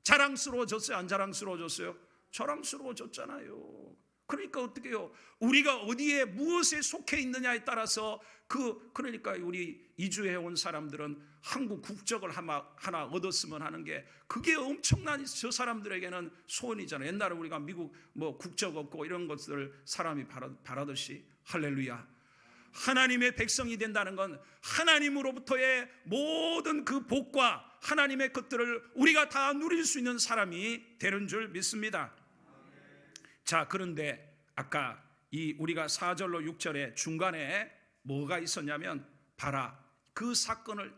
자랑스러워졌어요? 안 자랑스러워졌어요? 자랑스러워졌잖아요. 그러니까 어떻게 해요? 우리가 어디에 무엇에 속해 있느냐에 따라서 그러니까 우리 이주해 온 사람들은 한국 국적을 하나 얻었으면 하는 게 그게 엄청난 저 사람들에게는 소원이잖아요. 옛날에 우리가 미국 국적 얻고 이런 것들을 사람이 바라듯이. 할렐루야. 하나님의 백성이 된다는 건 하나님으로부터의 모든 그 복과 하나님의 것들을 우리가 다 누릴 수 있는 사람이 되는 줄 믿습니다. 자, 그런데 아까 우리가 4절로 6절에 중간에 뭐가 있었냐면 봐라 그 사건을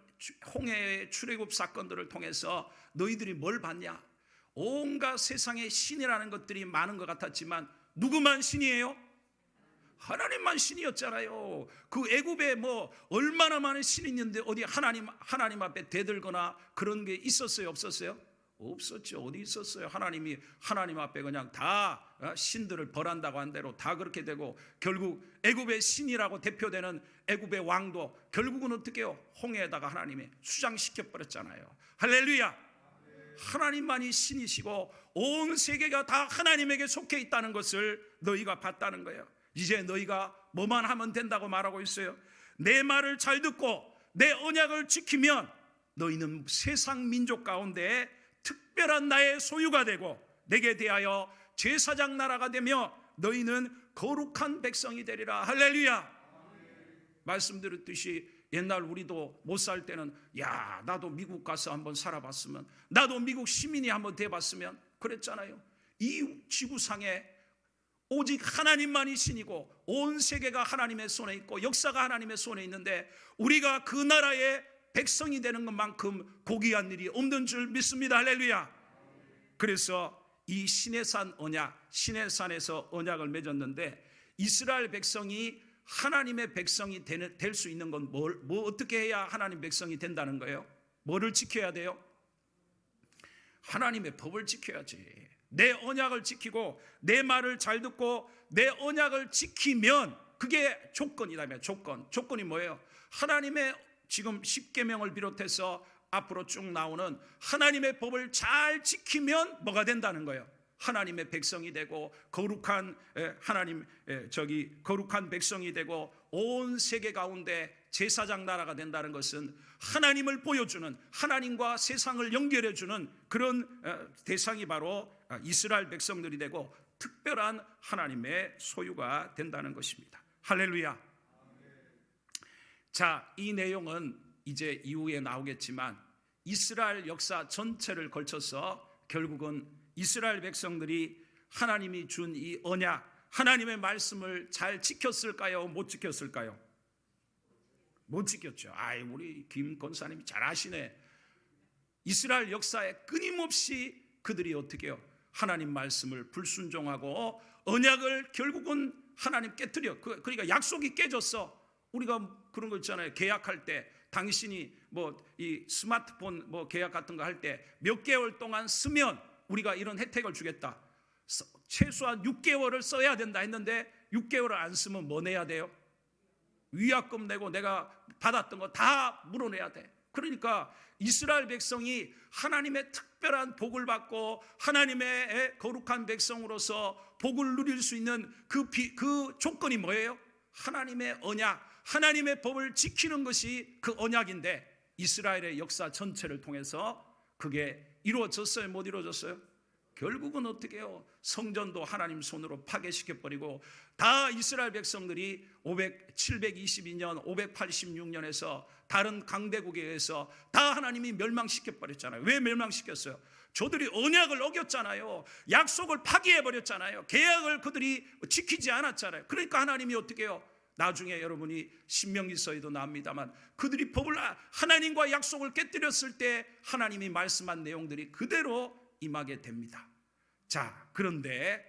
홍해의 출애굽 사건들을 통해서 너희들이 뭘 봤냐? 온갖 세상의 신이라는 것들이 많은 것 같았지만 누구만 신이에요? 하나님만 신이었잖아요. 그 애굽에 얼마나 많은 신이 있는데 어디 하나님 앞에 대들거나 그런 게 있었어요? 없었어요? 없었죠. 어디 있었어요? 하나님 앞에 그냥 다 신들을 벌한다고 한 대로 다 그렇게 되고 결국 애굽의 신이라고 대표되는 애굽의 왕도 결국은 어떻게 해요? 홍해에다가 하나님이 수장시켜 버렸잖아요. 할렐루야. 하나님만이 신이시고 온 세계가 다 하나님에게 속해 있다는 것을 너희가 봤다는 거예요. 이제 너희가 뭐만 하면 된다고 말하고 있어요? 내 말을 잘 듣고 내 언약을 지키면 너희는 세상 민족 가운데 특별한 나의 소유가 되고 내게 대하여 제사장 나라가 되며 너희는 거룩한 백성이 되리라. 할렐루야. 말씀드렸듯이 옛날 우리도 못 살 때는 야 나도 미국 가서 한번 살아봤으면 나도 미국 시민이 한번 돼봤으면 그랬잖아요. 이 지구상에 오직 하나님만이 신이고 온 세계가 하나님의 손에 있고 역사가 하나님의 손에 있는데 우리가 그 나라의 백성이 되는 것만큼 고귀한 일이 없는 줄 믿습니다. 할렐루야. 그래서 이 시내산 언약, 시내산에서 언약을 맺었는데 이스라엘 백성이 하나님의 백성이 될 수 있는 건 어떻게 해야 하나님 백성이 된다는 거예요? 뭐를 지켜야 돼요? 하나님의 법을 지켜야지. 내 언약을 지키고 내 말을 잘 듣고 내 언약을 지키면 그게 조건이라면 조건이 뭐예요? 하나님의 지금 십계명을 비롯해서 앞으로 쭉 나오는 하나님의 법을 잘 지키면 뭐가 된다는 거예요? 하나님의 백성이 되고 거룩한 거룩한 백성이 되고 온 세계 가운데 제사장 나라가 된다는 것은 하나님을 보여주는 하나님과 세상을 연결해주는 그런 대상이 바로 이스라엘 백성들이 되고 특별한 하나님의 소유가 된다는 것입니다. 할렐루야. 자, 이 내용은 이제 이후에 나오겠지만 이스라엘 역사 전체를 걸쳐서 결국은 이스라엘 백성들이 하나님이 준 이 언약, 하나님의 말씀을 잘 지켰을까요? 못 지켰을까요? 못 지켰죠. 우리 김 권사님이 잘 아시네. 이스라엘 역사에 끊임없이 그들이 어떻게 해요? 하나님 말씀을 불순종하고 언약을 결국은 하나님 깨뜨려. 그러니까 약속이 깨졌어. 우리가 그런 거 있잖아요. 계약할 때 당신이 이 스마트폰 계약 같은 거 할 때 몇 개월 동안 쓰면 우리가 이런 혜택을 주겠다. 최소한 6개월을 써야 된다 했는데 6개월을 안 쓰면 뭐 내야 돼요? 위약금 내고 내가 받았던 거 다 물어내야 돼. 그러니까 이스라엘 백성이 하나님의 특별한 복을 받고 하나님의 거룩한 백성으로서 복을 누릴 수 있는 그 조건이 뭐예요? 하나님의 언약, 하나님의 법을 지키는 것이 그 언약인데 이스라엘의 역사 전체를 통해서 그게 이루어졌어요? 못 이루어졌어요? 결국은 어떻게 해요? 성전도 하나님 손으로 파괴시켜버리고 다 이스라엘 백성들이 722년, 586년에서 다른 강대국에 의해서 다 하나님이 멸망시켜버렸잖아요. 왜 멸망시켰어요? 저들이 언약을 어겼잖아요. 약속을 파기해버렸잖아요. 계약을 그들이 지키지 않았잖아요. 그러니까 하나님이 어떻게 해요? 나중에 여러분이 신명기서에도 나옵니다만 그들이 법을 하나님과 약속을 깨뜨렸을 때 하나님이 말씀한 내용들이 그대로 임하게 됩니다. 자, 그런데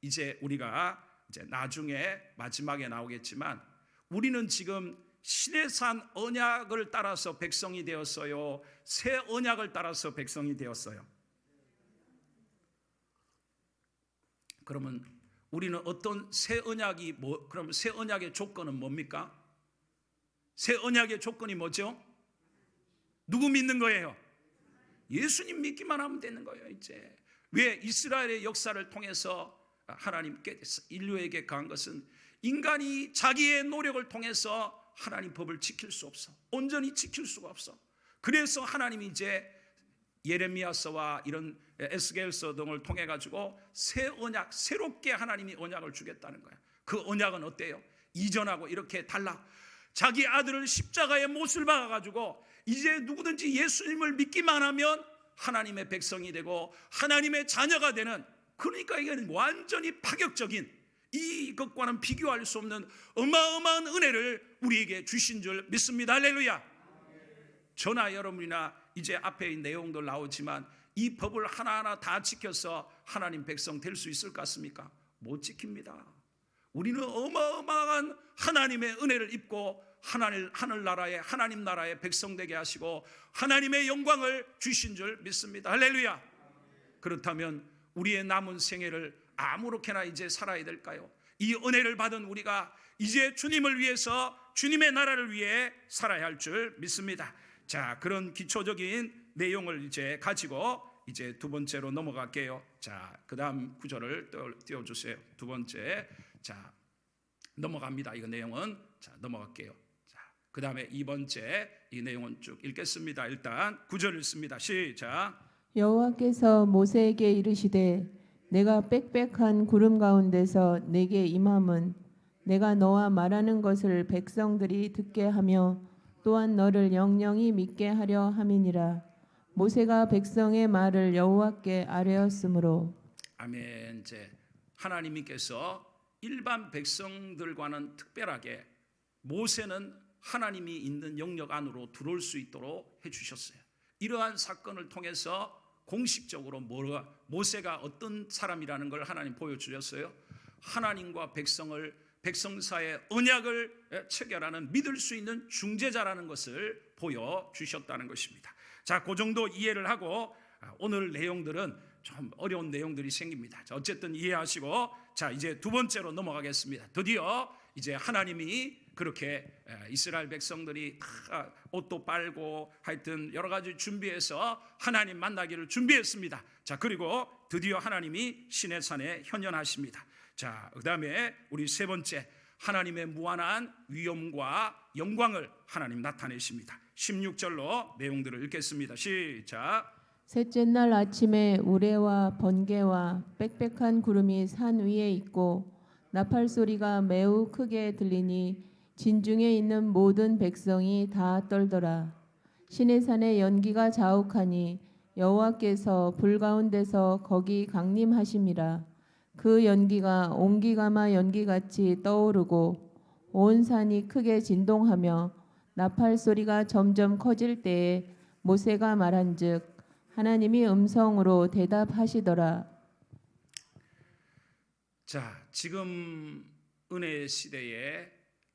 이제 우리가 이제 나중에 마지막에 나오겠지만 우리는 지금 신의 산 언약을 따라서 백성이 되었어요? 새 언약을 따라서 백성이 되었어요? 그러면 우리는 어떤 새 언약이 그럼 새 언약의 조건은 뭡니까? 새 언약의 조건이 뭐죠? 누구 믿는 거예요? 예수님 믿기만 하면 되는 거예요. 이제 왜 이스라엘의 역사를 통해서 하나님께 인류에게 가한 것은 인간이 자기의 노력을 통해서 하나님 법을 지킬 수 없어. 온전히 지킬 수가 없어. 그래서 하나님이 이제 예레미야서와 이런 에스겔서 등을 통해 가지고 새 언약, 새롭게 하나님이 언약을 주겠다는 거야. 그 언약은 어때요? 이전하고 이렇게 달라. 자기 아들을 십자가에 못을 박아 가지고 이제 누구든지 예수님을 믿기만 하면 하나님의 백성이 되고 하나님의 자녀가 되는, 그러니까 이건 완전히 파격적인, 이것과는 비교할 수 없는 어마어마한 은혜를 우리에게 주신 줄 믿습니다. 할렐루야. 저나 여러분이나 이제 앞에 이 내용도 나오지만 이 법을 하나하나 다 지켜서 하나님 백성 될 수 있을 것 같습니까? 못 지킵니다. 우리는 어마어마한 하나님의 은혜를 입고 하늘나라의 하나님 나라의 백성 되게 하시고 하나님의 영광을 주신 줄 믿습니다. 할렐루야. 그렇다면 우리의 남은 생애를 아무렇게나 이제 살아야 될까요? 이 은혜를 받은 우리가 이제 주님을 위해서, 주님의 나라를 위해 살아야 할 줄 믿습니다. 자, 그런 기초적인 내용을 이제 가지고 이제 두 번째로 넘어갈게요. 자, 그 다음 구절을 띄워주세요. 두 번째. 자, 넘어갑니다. 이거 내용은. 자, 넘어갈게요. 자, 그 다음에 이 번째 이 내용은 쭉 읽겠습니다. 일단 구절 읽습니다. 시작. 여호와께서 모세에게 이르시되 내가 빽빽한 구름 가운데서 내게 임함은 내가 너와 말하는 것을 백성들이 듣게 하며 또한 너를 영영히 믿게 하려 함이니라. 모세가 백성의 말을 여호와께 아뢰었으므로. 아멘. 이제 하나님께서 일반 백성들과는 특별하게 모세는 하나님이 있는 영역 안으로 들어올 수 있도록 해주셨어요. 이러한 사건을 통해서 공식적으로 모세가 어떤 사람이라는 걸 하나님 보여주셨어요. 하나님과 백성 사이의 언약을 체결하는 믿을 수 있는 중재자라는 것을 보여주셨다는 것입니다. 자, 그 정도 이해를 하고 오늘 내용들은 좀 어려운 내용들이 생깁니다. 자, 어쨌든 이해하시고 자, 이제 두 번째로 넘어가겠습니다. 드디어 이제 하나님이 그렇게 이스라엘 백성들이 다 옷도 빨고 하여튼 여러 가지 준비해서 하나님 만나기를 준비했습니다. 자, 그리고 드디어 하나님이 시내 산에 현현하십니다. 자, 그 다음에 우리 세 번째, 하나님의 무한한 위엄과 영광을 하나님 나타내십니다. 16절로 내용들을 읽겠습니다. 시작. 셋째 날 아침에 우레와 번개와 빽빽한 구름이 산 위에 있고 나팔 소리가 매우 크게 들리니 진중에 있는 모든 백성이 다 떨더라. 시내산에 연기가 자욱하니 여호와께서 불 가운데서 거기 강림하심이라. 그 연기가 옹기가마 연기같이 떠오르고 온 산이 크게 진동하며 나팔 소리가 점점 커질 때에 모세가 말한즉 하나님이 음성으로 대답하시더라. 자, 지금 은혜의 시대에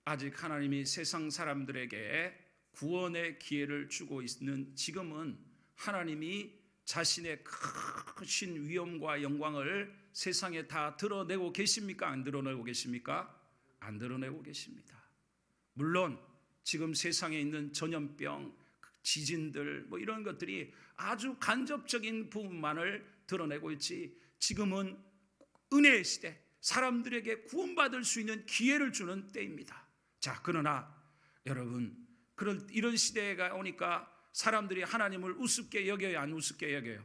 아직 하나님이 세상 사람들에게 구원의 기회를 주고 있는 지금은 하나님이 자신의 크신 위엄과 영광을 세상에 다 드러내고 계십니까? 안 드러내고 계십니까? 안 드러내고 계십니다. 물론 지금 세상에 있는 전염병, 지진들 뭐 이런 것들이 아주 간접적인 부분만을 드러내고 있지, 지금은 은혜의 시대, 사람들에게 구원받을 수 있는 기회를 주는 때입니다. 자, 그러나 여러분, 이런 시대가 오니까 사람들이 하나님을 우습게 여겨요, 안 우습게 여겨요?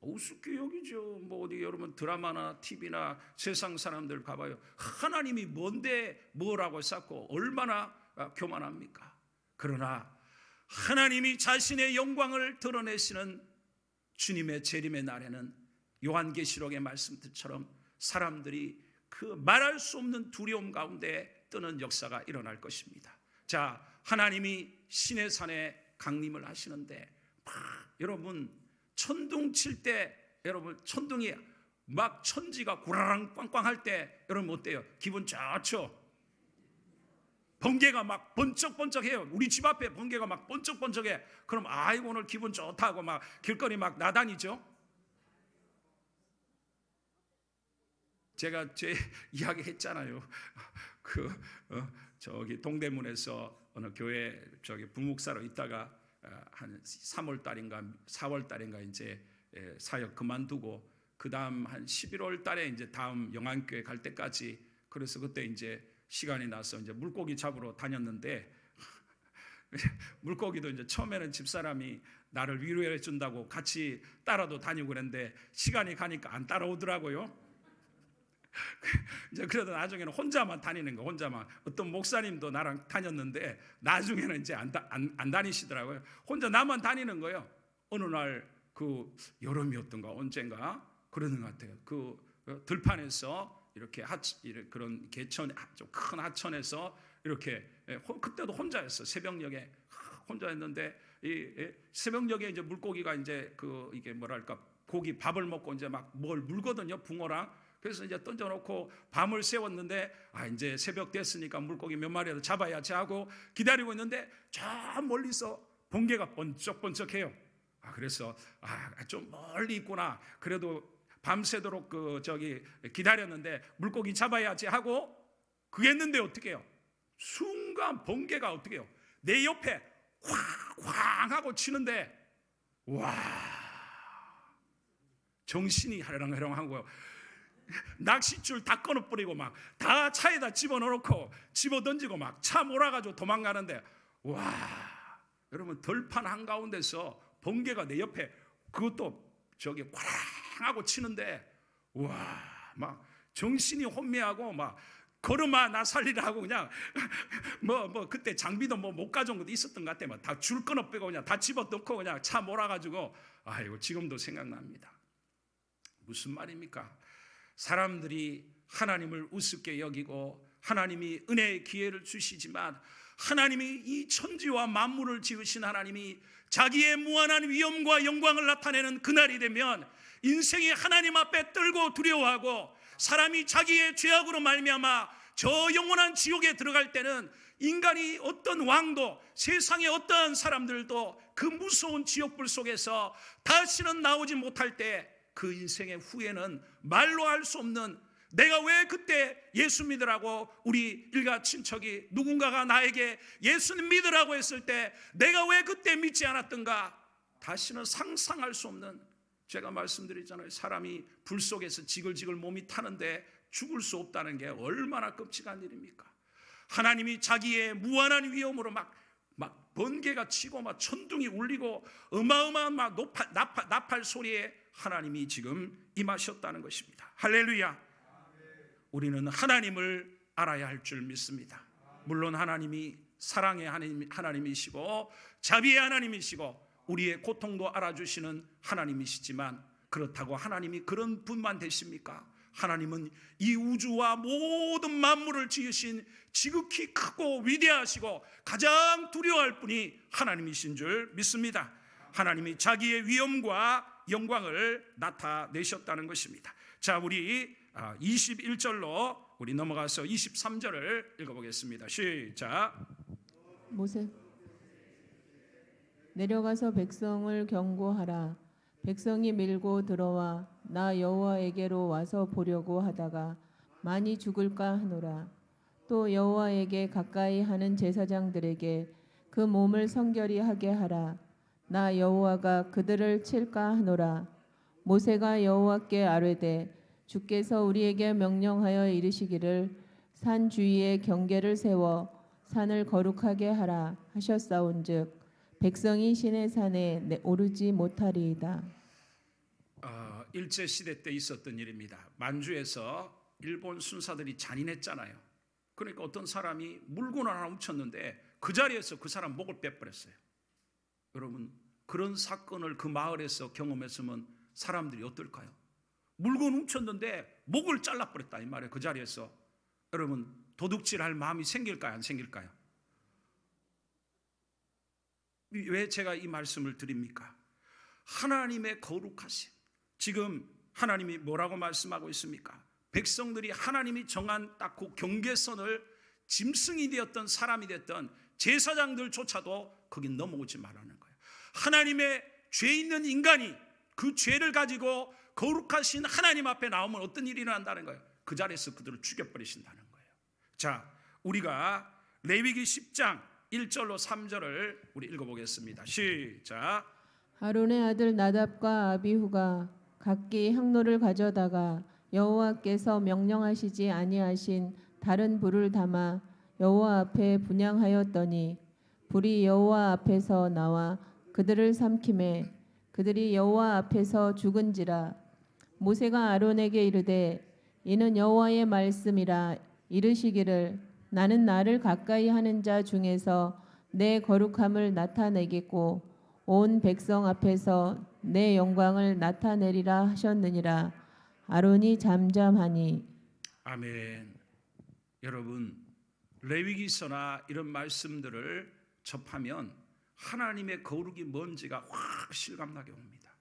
우습게 여기죠. 뭐 어디 여러분 드라마나 TV나 세상 사람들 가봐요. 하나님이 뭔데 뭐라고 쌓고 얼마나 교만합니까? 그러나 하나님이 자신의 영광을 드러내시는 주님의 재림의 날에는 요한계시록의 말씀처럼 사람들이 그 말할 수 없는 두려움 가운데 뜨는 역사가 일어날 것입니다. 자, 하나님이 신의 산에 강림을 하시는데 여러분 천둥 칠 때, 여러분 천둥이 막 천지가 구라랑 꽝꽝할 때 여러분 어때요? 기분 좋죠? 번개가 막 번쩍번쩍해요. 우리 집 앞에 번개가 막 번쩍번쩍해. 그럼 아이고 오늘 기분 좋다고 막 길거리 막 나다니죠. 제가 제 이야기 했잖아요. 저기 동대문에서 어느 교회 저기 부목사로 있다가 한 3월 달인가 4월 달인가 이제 사역 그만두고 그 다음 한 11월 달에 이제 다음 영안교회 갈 때까지, 그래서 그때 이제 시간이 나서 이제 물고기 잡으러 다녔는데 물고기도 이제 처음에는 집사람이 나를 위로해 준다고 같이 따라도 다니고 그랬는데 시간이 가니까 안 따라오더라고요. 이제 그래도 나중에는 혼자만 다니는 거, 혼자만. 어떤 목사님도 나랑 다녔는데 나중에는 이제 안 다니시더라고요. 혼자 나만 다니는 거예요. 어느 날 그 여름이었던가 언젠가 그러는 것 같아요. 그 들판에서 이렇게 그런 개천, 좀 큰 하천에서 이렇게 그때도 혼자였어. 새벽녘에 혼자였는데 이 새벽녘에 이제 물고기가 이제 이게 뭐랄까 고기 밥을 먹고 이제 막 뭘 물거든요, 붕어랑. 그래서 이제 던져놓고 밤을 새웠는데 이제 새벽 됐으니까 물고기 몇 마리라도 잡아야지 하고 기다리고 있는데 저 멀리서 번개가 번쩍번쩍해요. 그래서 좀 멀리 있구나. 그래도 밤새도록 기다렸는데 물고기 잡아야지 하고 그랬는데 어떻게 해요? 순간 번개가 어떻게 해요? 내 옆에 황황 하고 치는데 와, 정신이 하려렁하려렁한 거예요. 낚싯줄 다 끊어버리고 막 다 차에다 집어넣고 집어던지고 막 차 몰아가지고 도망가는데, 와, 여러분 들판 한가운데서 번개가 내 옆에 그것도 저기 꽝 하고 치는데, 와, 막 정신이 혼미하고 막 걸음아 나 살리라 하고 그냥 뭐 그때 장비도 뭐 못 가져온 것도 있었던 것 같아. 막 다 줄 끊어 빼고 그냥 다 집어넣고 그냥 차 몰아가지고, 이거 지금도 생각납니다. 무슨 말입니까? 사람들이 하나님을 우습게 여기고 하나님이 은혜의 기회를 주시지만 하나님이 이 천지와 만물을 지으신 하나님이 자기의 무한한 위엄과 영광을 나타내는 그날이 되면 인생이 하나님 앞에 떨고 두려워하고 사람이 자기의 죄악으로 말미암아 저 영원한 지옥에 들어갈 때는 인간이 어떤 왕도 세상의 어떠한 사람들도 그 무서운 지옥불 속에서 다시는 나오지 못할 때 그 인생의 후회는 말로 할 수 없는, 내가 왜 그때 예수 믿으라고 우리 일가 친척이 누군가가 나에게 예수님 믿으라고 했을 때 내가 왜 그때 믿지 않았던가, 다시는 상상할 수 없는, 제가 말씀드리잖아요. 사람이 불 속에서 지글지글 몸이 타는데 죽을 수 없다는 게 얼마나 끔찍한 일입니까? 하나님이 자기의 무한한 위엄으로 막 번개가 치고 막 천둥이 울리고 어마어마한 막 나팔 소리에 하나님이 지금 임하셨다는 것입니다. 할렐루야. 우리는 하나님을 알아야 할 줄 믿습니다. 물론 하나님이 사랑의 하나님이시고 자비의 하나님이시고 우리의 고통도 알아주시는 하나님이시지만, 그렇다고 하나님이 그런 분만 되십니까? 하나님은 이 우주와 모든 만물을 지으신 지극히 크고 위대하시고 가장 두려워할 분이 하나님이신 줄 믿습니다. 하나님이 자기의 위엄과 영광을 나타내셨다는 것입니다. 자, 우리 21절로 우리 넘어가서 23절을 읽어보겠습니다. 시작. 모세 내려가서 백성을 경고하라. 백성이 밀고 들어와 나 여호와에게로 와서 보려고 하다가 많이 죽을까 하노라. 또 여호와에게 가까이 하는 제사장들에게 그 몸을 성결히 하게 하라. 나 여호와가 그들을 칠까 하노라. 모세가 여호와께 아뢰되 주께서 우리에게 명령하여 이르시기를 산 주위에 경계를 세워 산을 거룩하게 하라 하셨사온즉 백성이 시내 산에 오르지 못하리이다. 일제 시대 때 있었던 일입니다. 만주에서 일본 순사들이 잔인했잖아요. 그러니까 어떤 사람이 물건을 하나 훔쳤는데 그 자리에서 그 사람 목을 빼버렸어요. 여러분, 그런 사건을 그 마을에서 경험했으면 사람들이 어떨까요? 물건 훔쳤는데 목을 잘라버렸다 이 말이에요. 그 자리에서. 여러분, 도둑질할 마음이 생길까요? 안 생길까요? 왜 제가 이 말씀을 드립니까? 하나님의 거룩하심. 지금 하나님이 뭐라고 말씀하고 있습니까? 백성들이 하나님이 정한 딱 그 경계선을 짐승이 되었던 사람이 됐던 제사장들조차도 거기 넘어오지 말라는 거예요. 하나님의 죄 있는 인간이 그 죄를 가지고 거룩하신 하나님 앞에 나오면 어떤 일이 일어난다는 거예요? 그 자리에서 그들을 죽여버리신다는 거예요. 자, 우리가 레위기 10장 1절로 3절을 우리 읽어보겠습니다. 시작. 아론의 아들 나답과 아비후가 각기 향로를 가져다가 여호와께서 명령하시지 아니하신 다른 불을 담아 여호와 앞에 분향하였더니 불이 여호와 앞에서 나와 그들을 삼키매 그들이 여호와 앞에서 죽은지라. 모세가 아론에게 이르되 이는 여호와의 말씀이라 이르시기를 나는 나를 가까이 하는 자 중에서 내 거룩함을 나타내겠고 온 백성 앞에서 내 영광을 나타내리라 하셨느니라. 아론이 잠잠하니. 아멘. 여러분, 레위기서나 이런 말씀들을 접하면 하나님의 거룩이 뭔지가 확 실감나게 옵니다.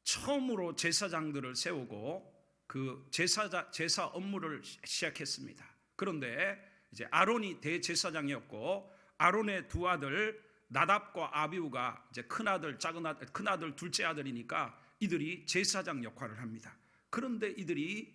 처음으로 제사장들을 세우고 그 제사 업무를 시작했습니다. 그런데 이제 아론이 대제사장이었고 아론의 두 아들 나답과 아비후가 이제 큰아들, 작은아들, 큰아들, 둘째 아들이니까 이들이 제사장 역할을 합니다. 그런데 이들이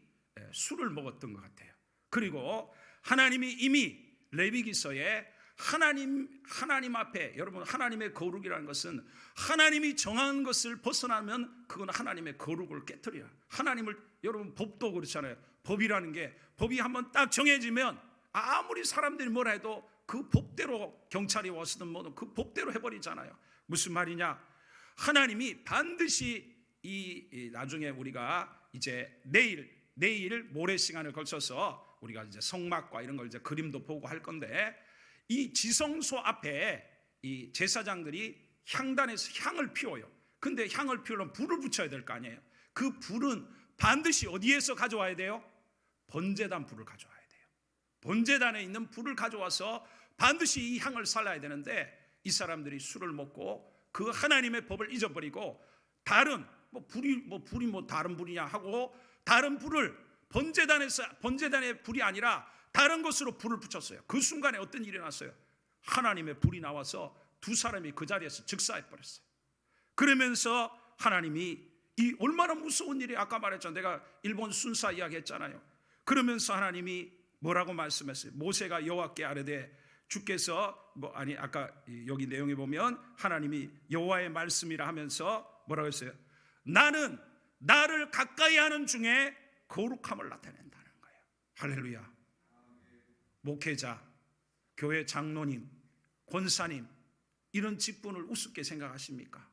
술을 먹었던 것 같아요. 그리고 하나님이 이미 레위기서에 하나님 앞에, 여러분, 하나님의 거룩이라는 것은 하나님이 정한 것을 벗어나면 그건 하나님의 거룩을 깨트려요. 하나님을, 여러분, 법도 그렇잖아요. 법이라는 게, 법이 한번 딱 정해지면 아무리 사람들이 뭐라 해도 그 법대로 경찰이 왔든 뭐든 그 법대로 해버리잖아요. 무슨 말이냐? 하나님이 반드시 나중에 우리가 이제 내일 모레 시간을 걸쳐서 우리가 이제 성막과 이런 걸 이제 그림도 보고 할 건데, 이 지성소 앞에 이 제사장들이 향단에서 향을 피워요. 근데 향을 피우려면 불을 붙여야 될 거 아니에요. 그 불은 반드시 어디에서 가져와야 돼요? 번제단 불을 가져와야 돼요. 번제단에 있는 불을 가져와서 반드시 이 향을 살라야 되는데, 이 사람들이 술을 먹고 그 하나님의 법을 잊어버리고 다른 불이 다른 불이냐 하고 다른 불을 번제단의 불이 아니라 다른 것으로 불을 붙였어요. 그 순간에 어떤 일이 났어요? 하나님의 불이 나와서 두 사람이 그 자리에서 즉사해 버렸어요. 그러면서 하나님이 이 얼마나 무서운 일이, 아까 말했잖아요. 내가 일본 순사 이야기 했잖아요. 그러면서 하나님이 뭐라고 말씀했어요? 모세가 여호와께 아뢰되 주께서 아까 여기 내용에 보면 하나님이 여호와의 말씀이라 하면서 뭐라고 했어요? 나는 나를 가까이 하는 중에 거룩함을 나타낸다는 거예요. 할렐루야. 목회자, 교회 장로님, 권사님, 이런 직분을 우습게 생각하십니까?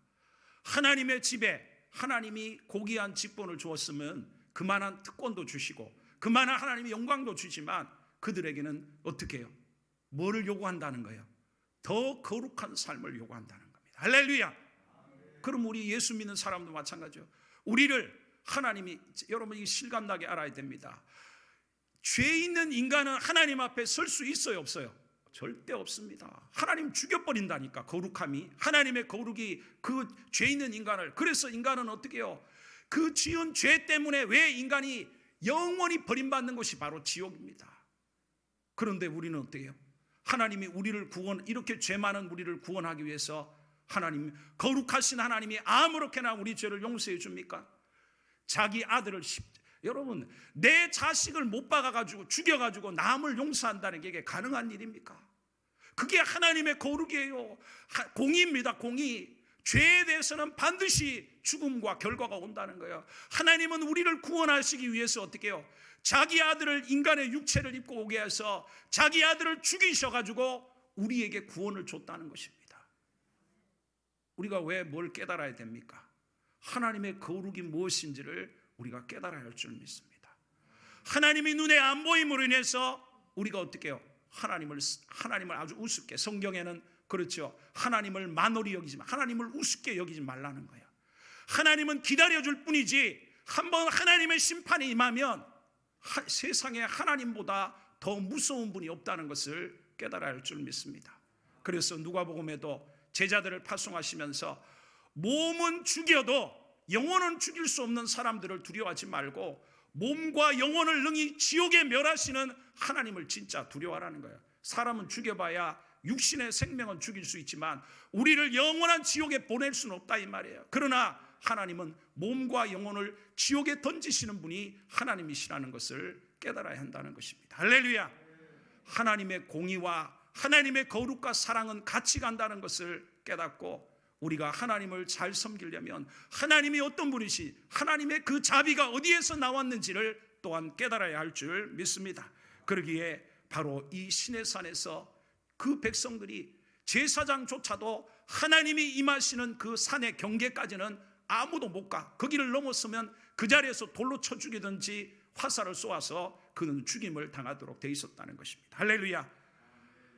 하나님의 집에 하나님이 고귀한 직분을 주었으면 그만한 특권도 주시고 그만한 하나님의 영광도 주지만 그들에게는 어떻게 해요? 뭐를 요구한다는 거예요? 더 거룩한 삶을 요구한다는 겁니다. 할렐루야. 그럼 우리 예수 믿는 사람도 마찬가지죠. 우리를 하나님이, 여러분, 이 실감나게 알아야 됩니다. 죄 있는 인간은 하나님 앞에 설 수 있어요, 없어요? 절대 없습니다. 하나님 죽여버린다니까. 거룩함이, 하나님의 거룩이 그 죄 있는 인간을, 그래서 인간은 어떻게 해요? 그 지은 죄 때문에 왜 인간이 영원히 버림받는 것이 바로 지옥입니다. 그런데 우리는 어떻게 해요? 하나님이 우리를 이렇게 죄 많은 우리를 구원하기 위해서 하나님, 거룩하신 하나님이 아무렇게나 우리 죄를 용서해 줍니까? 자기 아들을 여러분, 내 자식을 못 박아가지고 죽여가지고 남을 용서한다는 게 이게 가능한 일입니까? 그게 하나님의 거룩이에요. 공의입니다. 공의. 죄에 대해서는 반드시 죽음과 결과가 온다는 거예요. 하나님은 우리를 구원하시기 위해서 어떻게 해요? 자기 아들을 인간의 육체를 입고 오게 해서 자기 아들을 죽이셔가지고 우리에게 구원을 줬다는 것입니다. 우리가 왜 뭘 깨달아야 됩니까? 하나님의 거룩이 무엇인지를 우리가 깨달아야 할 줄 믿습니다. 하나님이 눈에 안 보임으로 인해서 우리가 어떻게 해요? 하나님을 아주 우습게, 성경에는 그렇죠, 하나님을 만홀히 여기지 마, 하나님을 우습게 여기지 말라는 거예요. 하나님은 기다려줄 뿐이지 한번 하나님의 심판이 임하면 세상에 하나님보다 더 무서운 분이 없다는 것을 깨달아야 할 줄 믿습니다. 그래서 누가복음에도 제자들을 파송하시면서 몸은 죽여도 영혼은 죽일 수 없는 사람들을 두려워하지 말고 몸과 영혼을 능히 지옥에 멸하시는 하나님을 진짜 두려워하라는 거예요. 사람은 죽여봐야 육신의 생명은 죽일 수 있지만 우리를 영원한 지옥에 보낼 수는 없다 이 말이에요. 그러나 하나님은 몸과 영혼을 지옥에 던지시는 분이 하나님이시라는 것을 깨달아야 한다는 것입니다. 할렐루야. 하나님의 공의와 하나님의 거룩과 사랑은 같이 간다는 것을 깨닫고 우리가 하나님을 잘 섬기려면 하나님이 어떤 분이시, 하나님의 그 자비가 어디에서 나왔는지를 또한 깨달아야 할 줄 믿습니다. 그러기에 바로 이 시내산에서 그 백성들이 제사장조차도 하나님이 임하시는 그 산의 경계까지는 아무도 못 가. 거기를 넘었으면 그 자리에서 돌로 쳐 죽이든지 화살을 쏘아서 그는 죽임을 당하도록 돼 있었다는 것입니다. 할렐루야.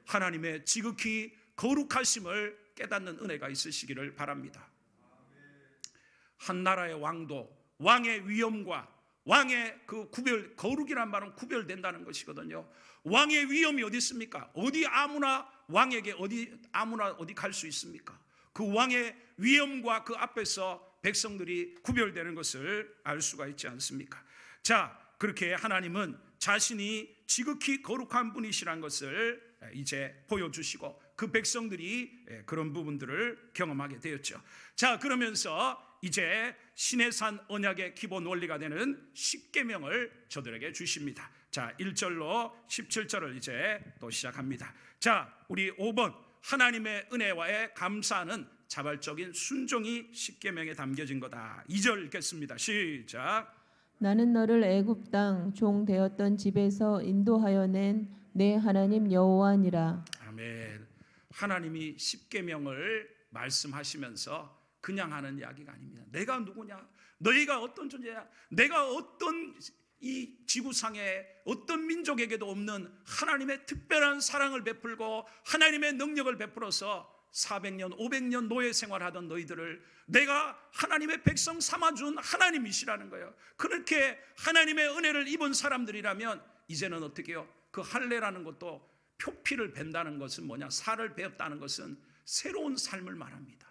하나님의 지극히 거룩하심을 깨닫는 은혜가 있으시기를 바랍니다. 한 나라의 왕도 왕의 위엄과 왕의 그 구별, 거룩이란 말은 구별된다는 것이거든요. 왕의 위엄이 어디 있습니까? 어디 아무나 왕에게 아무나 어디 갈 수 있습니까? 그 왕의 위엄과 그 앞에서 백성들이 구별되는 것을 알 수가 있지 않습니까? 자, 그렇게 하나님은 자신이 지극히 거룩한 분이시란 것을 이제 보여주시고 그 백성들이 그런 부분들을 경험하게 되었죠. 자, 그러면서 이제 시내산 언약의 기본 원리가 되는 십계명을 저들에게 주십니다. 자, 1절로 17절을 이제 또 시작합니다. 자, 우리 5번 하나님의 은혜와의 감사는 자발적인 순종이 십계명에 담겨진 거다. 2절 읽겠습니다. 시작. 나는 너를 애굽 땅 종 되었던 집에서 인도하여 낸 내 하나님 여호와니라. 아멘. 하나님이 십계명을 말씀하시면서 그냥 하는 이야기가 아닙니다. 내가 누구냐? 너희가 어떤 존재야? 내가 어떤 이 지구상에 어떤 민족에게도 없는 하나님의 특별한 사랑을 베풀고 하나님의 능력을 베풀어서 400년, 500년 노예 생활하던 너희들을 내가 하나님의 백성 삼아준 하나님이시라는 거예요. 그렇게 하나님의 은혜를 입은 사람들이라면 이제는 어떻게 해요? 그 할례라는 것도 표피를 벤다는 것은 뭐냐? 살을 베었다는 것은 새로운 삶을 말합니다.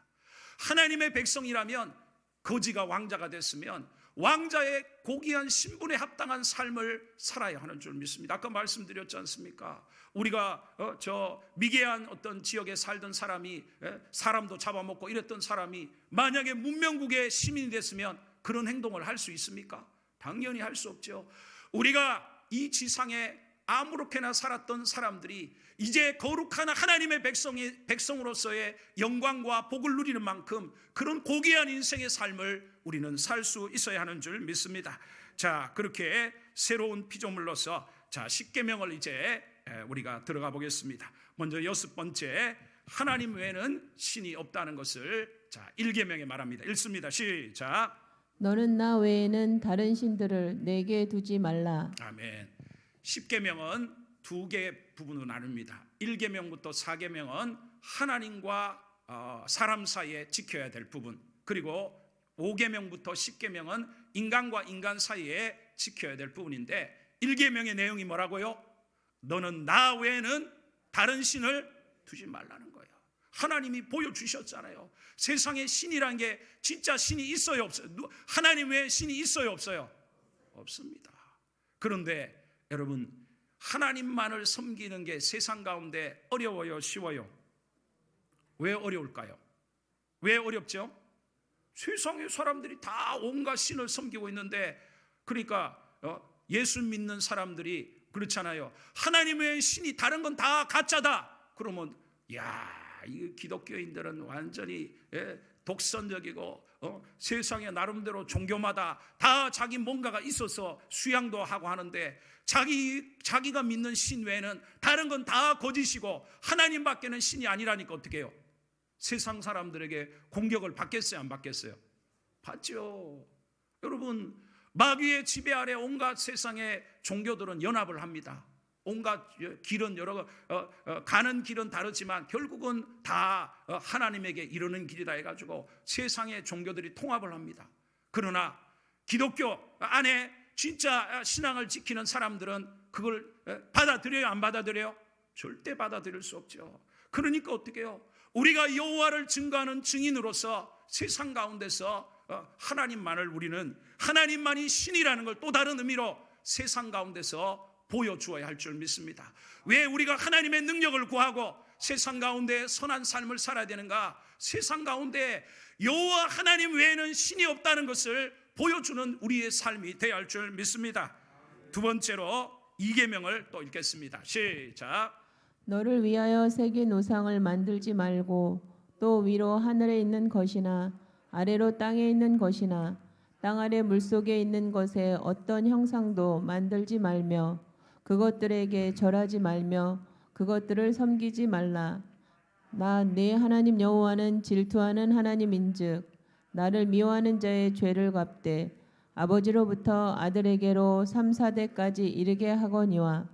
하나님의 백성이라면 거지가 왕자가 됐으면 왕자의 고귀한 신분에 합당한 삶을 살아야 하는 줄 믿습니다. 아까 말씀드렸지 않습니까? 우리가 저 미개한 어떤 지역에 살던 사람이 사람도 잡아먹고 이랬던 사람이 만약에 문명국의 시민이 됐으면 그런 행동을 할 수 있습니까? 당연히 할 수 없죠. 우리가 이 지상에 아무렇게나 살았던 사람들이 이제 거룩한 하나님의 백성으로서의 영광과 복을 누리는 만큼 그런 고귀한 인생의 삶을 우리는 살 수 있어야 하는 줄 믿습니다. 자, 그렇게 새로운 피조물로서 자, 십계명을 이제 우리가 들어가 보겠습니다. 먼저 6번째, 하나님 외에는 신이 없다는 것을 자, 1계명에 말합니다. 읽습니다. 시작. 너는 나 외에는 다른 신들을 내게 두지 말라. 아멘. 10계명은 두 개의 부분으로 나눕니다. 1계명부터 4계명은 하나님과 사람 사이에 지켜야 될 부분, 그리고 5계명부터 10계명은 인간과 인간 사이에 지켜야 될 부분인데 1계명의 내용이 뭐라고요? 너는 나 외에는 다른 신을 두지 말라는 거예요. 하나님이 보여주셨잖아요. 세상에 신이란 게 진짜 신이 있어요, 없어요? 하나님 외에 신이 있어요, 없어요? 없습니다. 그런데 여러분, 하나님만을 섬기는 게 세상 가운데 어려워요, 쉬워요? 왜 어려울까요? 왜 어렵죠? 세상의 사람들이 다 온갖 신을 섬기고 있는데, 그러니까 예수 믿는 사람들이 그렇잖아요. 하나님 외에 신이 다른 건 다 가짜다. 그러면 이 기독교인들은 완전히 독선적이고 세상에 나름대로 종교마다 다 자기 뭔가가 있어서 수양도 하고 하는데, 자기가 믿는 신 외에는 다른 건 다 거짓이고 하나님밖에는 신이 아니라니까 어떻게 해요? 세상 사람들에게 공격을 받겠어요, 안 받겠어요? 받죠. 여러분, 마귀의 지배 아래 온갖 세상의 종교들은 연합을 합니다. 온갖 길은 여러 가는 길은 다르지만 결국은 다 하나님에게 이르는 길이다 해가지고 세상의 종교들이 통합을 합니다. 그러나 기독교 안에 진짜 신앙을 지키는 사람들은 그걸 받아들여요, 안 받아들여요? 절대 받아들일 수 없죠. 그러니까 어떻게 해요? 우리가 여호와를 증거하는 증인으로서 세상 가운데서 하나님만을, 우리는 하나님만이 신이라는 걸 또 다른 의미로 세상 가운데서 보여주어야 할 줄 믿습니다. 왜 우리가 하나님의 능력을 구하고 세상 가운데 선한 삶을 살아야 되는가? 세상 가운데 여호와 하나님 외에는 신이 없다는 것을 보여주는 우리의 삶이 되어야 할 줄 믿습니다. 두 번째로 이계명을 또 읽겠습니다. 시작. 너를 위하여 새긴 우상을 만들지 말고 또 위로 하늘에 있는 것이나 아래로 땅에 있는 것이나 땅 아래 물속에 있는 것에 어떤 형상도 만들지 말며 그것들에게 절하지 말며 그것들을 섬기지 말라. 나 네 하나님 여호와는 질투하는 하나님인즉 나를 미워하는 자의 죄를 갚되 아버지로부터 아들에게로 3, 4대까지 이르게 하거니와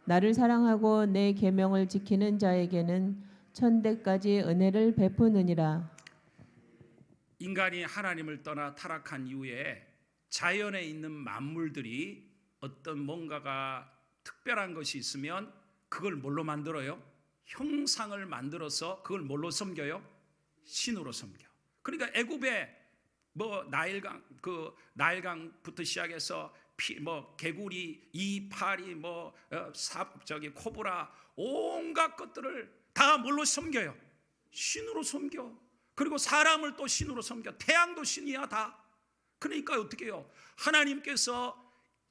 나를 사랑하고 내 계명을 지키는 자에게는 1000대까지 은혜를 베푸느니라. 인간이 하나님을 떠나 타락한 이후에 자연에 있는 만물들이 어떤 뭔가가 특별한 것이 있으면 그걸 뭘로 만들어요? 형상을 만들어서 그걸 뭘로 섬겨요? 신으로 섬겨. 그러니까 애굽에 나일강부터 시작해서 개구리, 이파리, 코브라, 온갖 것들을 다 뭘로 섬겨요? 신으로 섬겨. 그리고 사람을 또 신으로 섬겨. 태양도 신이야 다. 그러니까 어떻게 해요? 하나님께서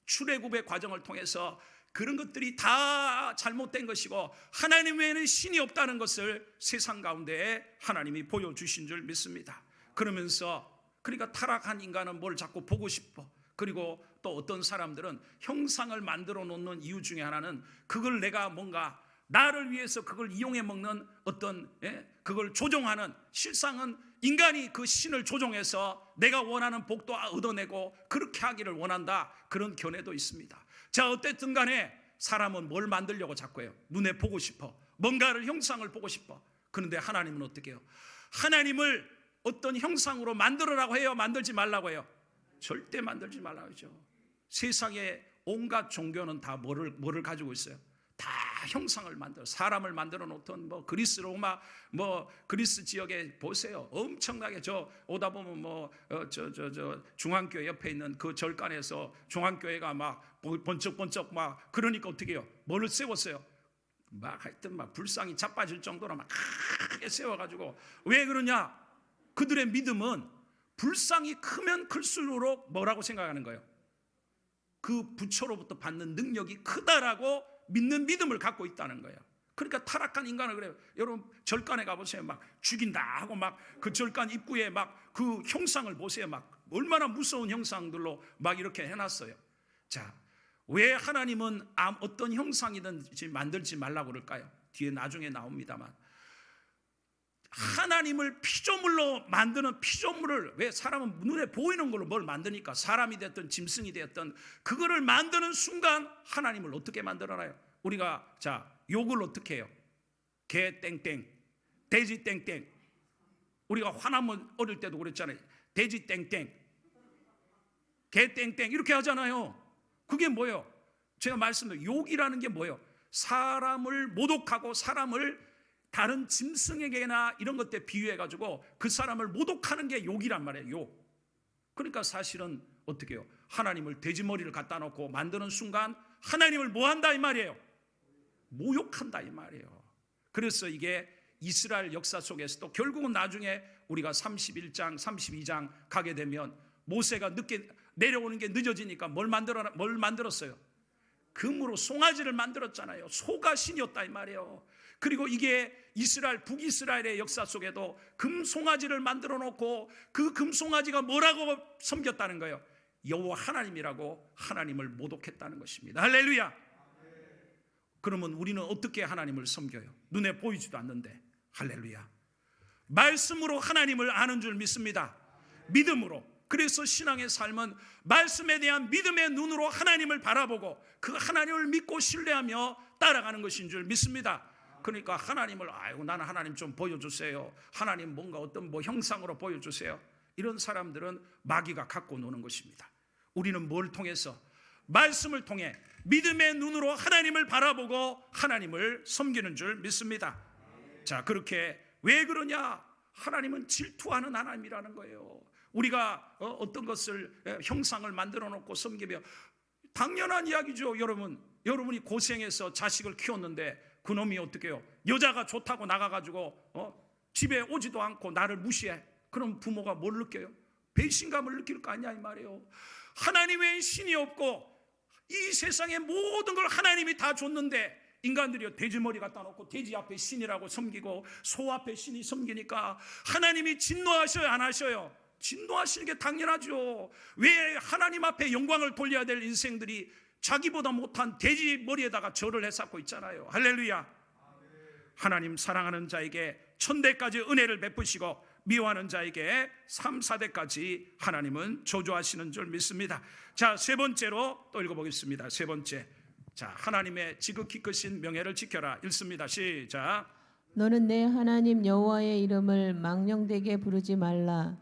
출애굽의 과정을 통해서 그런 것들이 다 잘못된 것이고 하나님 외에는 신이 없다는 것을 세상 가운데 하나님이 보여주신 줄 믿습니다. 그러면서 그러니까 타락한 인간은 뭘 자꾸 보고 싶어. 그리고 또 어떤 사람들은 형상을 만들어 놓는 이유 중에 하나는 그걸 내가 뭔가 나를 위해서 그걸 이용해 먹는 어떤 그걸 조종하는, 실상은 인간이 그 신을 조종해서 내가 원하는 복도 얻어내고 그렇게 하기를 원한다. 그런 견해도 있습니다. 자, 어쨌든 간에 사람은 뭘 만들려고 자꾸 해요? 눈에 보고 싶어. 뭔가를 형상을 보고 싶어. 그런데 하나님은 어떻게 해요? 하나님을 어떤 형상으로 만들어라고 해요? 만들지 말라고 해요? 절대 만들지 말라고 하죠. 세상의 온갖 종교는 다 뭐를 가지고 있어요? 다 형상을 만들어, 사람을 만들어 놓던 그리스, 로마, 그리스 지역에 보세요. 엄청나게 오다 보면 중앙교회 옆에 있는 그 절간에서 중앙교회가 막 번쩍번쩍 그러니까 어떻게 해요? 뭐를 세웠어요? 하여튼 불상이 자빠질 정도로 크게 세워가지고. 왜 그러냐? 그들의 믿음은 불상이 크면 클수록 뭐라고 생각하는 거예요? 그 부처로부터 받는 능력이 크다라고 믿는 믿음을 갖고 있다는 거예요. 그러니까 타락한 인간을 그래요. 여러분 절간에 가보세요. 죽인다 하고 그 절간 입구에 그 형상을 보세요. 얼마나 무서운 형상들로 이렇게 해놨어요. 자, 왜 하나님은 어떤 형상이든 만들지 말라고 그럴까요? 뒤에 나중에 나옵니다만, 하나님을 피조물로 만드는 피조물을, 왜 사람은 눈에 보이는 걸로 뭘 만드니까, 사람이 됐든 짐승이 됐든 그거를 만드는 순간 하나님을 어떻게 만들어놔요? 우리가 욕을 어떻게 해요? 개 땡땡, 돼지 땡땡. 우리가 화나면 어릴 때도 그랬잖아요. 돼지 땡땡, 개 땡땡 이렇게 하잖아요. 그게 뭐예요? 제가 말씀드린 욕이라는 게 뭐예요? 사람을 모독하고 사람을 다른 짐승에게나 이런 것들 비유해가지고 그 사람을 모독하는 게 욕이란 말이에요. 욕. 그러니까 사실은 어떻게 해요? 하나님을 돼지머리를 갖다 놓고 만드는 순간 하나님을 뭐 한다 이 말이에요? 모욕한다 이 말이에요. 그래서 이게 이스라엘 역사 속에서도 결국은 나중에 우리가 31장, 32장 가게 되면 모세가 늦게 내려오는 게 늦어지니까 뭘 만들었어요? 금으로 송아지를 만들었잖아요. 소가 신이었다 이 말이에요. 그리고 이게 북이스라엘의 역사 속에도 금송아지를 만들어 놓고 그 금송아지가 뭐라고 섬겼다는 거예요? 여호와 하나님이라고 하나님을 모독했다는 것입니다. 할렐루야. 그러면 우리는 어떻게 하나님을 섬겨요? 눈에 보이지도 않는데. 할렐루야. 말씀으로 하나님을 아는 줄 믿습니다. 믿음으로. 그래서 신앙의 삶은 말씀에 대한 믿음의 눈으로 하나님을 바라보고 그 하나님을 믿고 신뢰하며 따라가는 것인 줄 믿습니다. 그러니까 하나님을 나는 하나님 좀 보여주세요. 하나님 뭔가 어떤 형상으로 보여주세요. 이런 사람들은 마귀가 갖고 노는 것입니다. 우리는 뭘 통해서? 말씀을 통해 믿음의 눈으로 하나님을 바라보고 하나님을 섬기는 줄 믿습니다. 자, 그렇게 왜 그러냐? 하나님은 질투하는 하나님이라는 거예요. 우리가 어떤 것을 형상을 만들어 놓고 섬기며 당연한 이야기죠. 여러분이 고생해서 자식을 키웠는데 그놈이 어떻게 해요? 여자가 좋다고 나가가지고 집에 오지도 않고 나를 무시해. 그럼 부모가 뭘 느껴요? 배신감을 느낄 거 아니야 이 말이에요. 하나님 외엔 신이 없고 이 세상의 모든 걸 하나님이 다 줬는데 인간들이 돼지머리 갖다 놓고 돼지 앞에 신이라고 섬기고 소 앞에 신이 섬기니까 하나님이 진노하셔요 안 하셔요? 진노하시는 게 당연하죠. 왜 하나님 앞에 영광을 돌려야 될 인생들이 자기보다 못한 돼지 머리에다가 절을 해쌓고 있잖아요. 할렐루야. 하나님 사랑하는 자에게 천대까지 은혜를 베푸시고 미워하는 자에게 3, 4대까지 하나님은 저주하시는 줄 믿습니다. 자, 세 번째로 또 읽어보겠습니다. 세 번째, 자, 하나님의 지극히 크신 명예를 지켜라. 읽습니다. 시작. 너는 내 하나님 여호와의 이름을 망령되게 부르지 말라.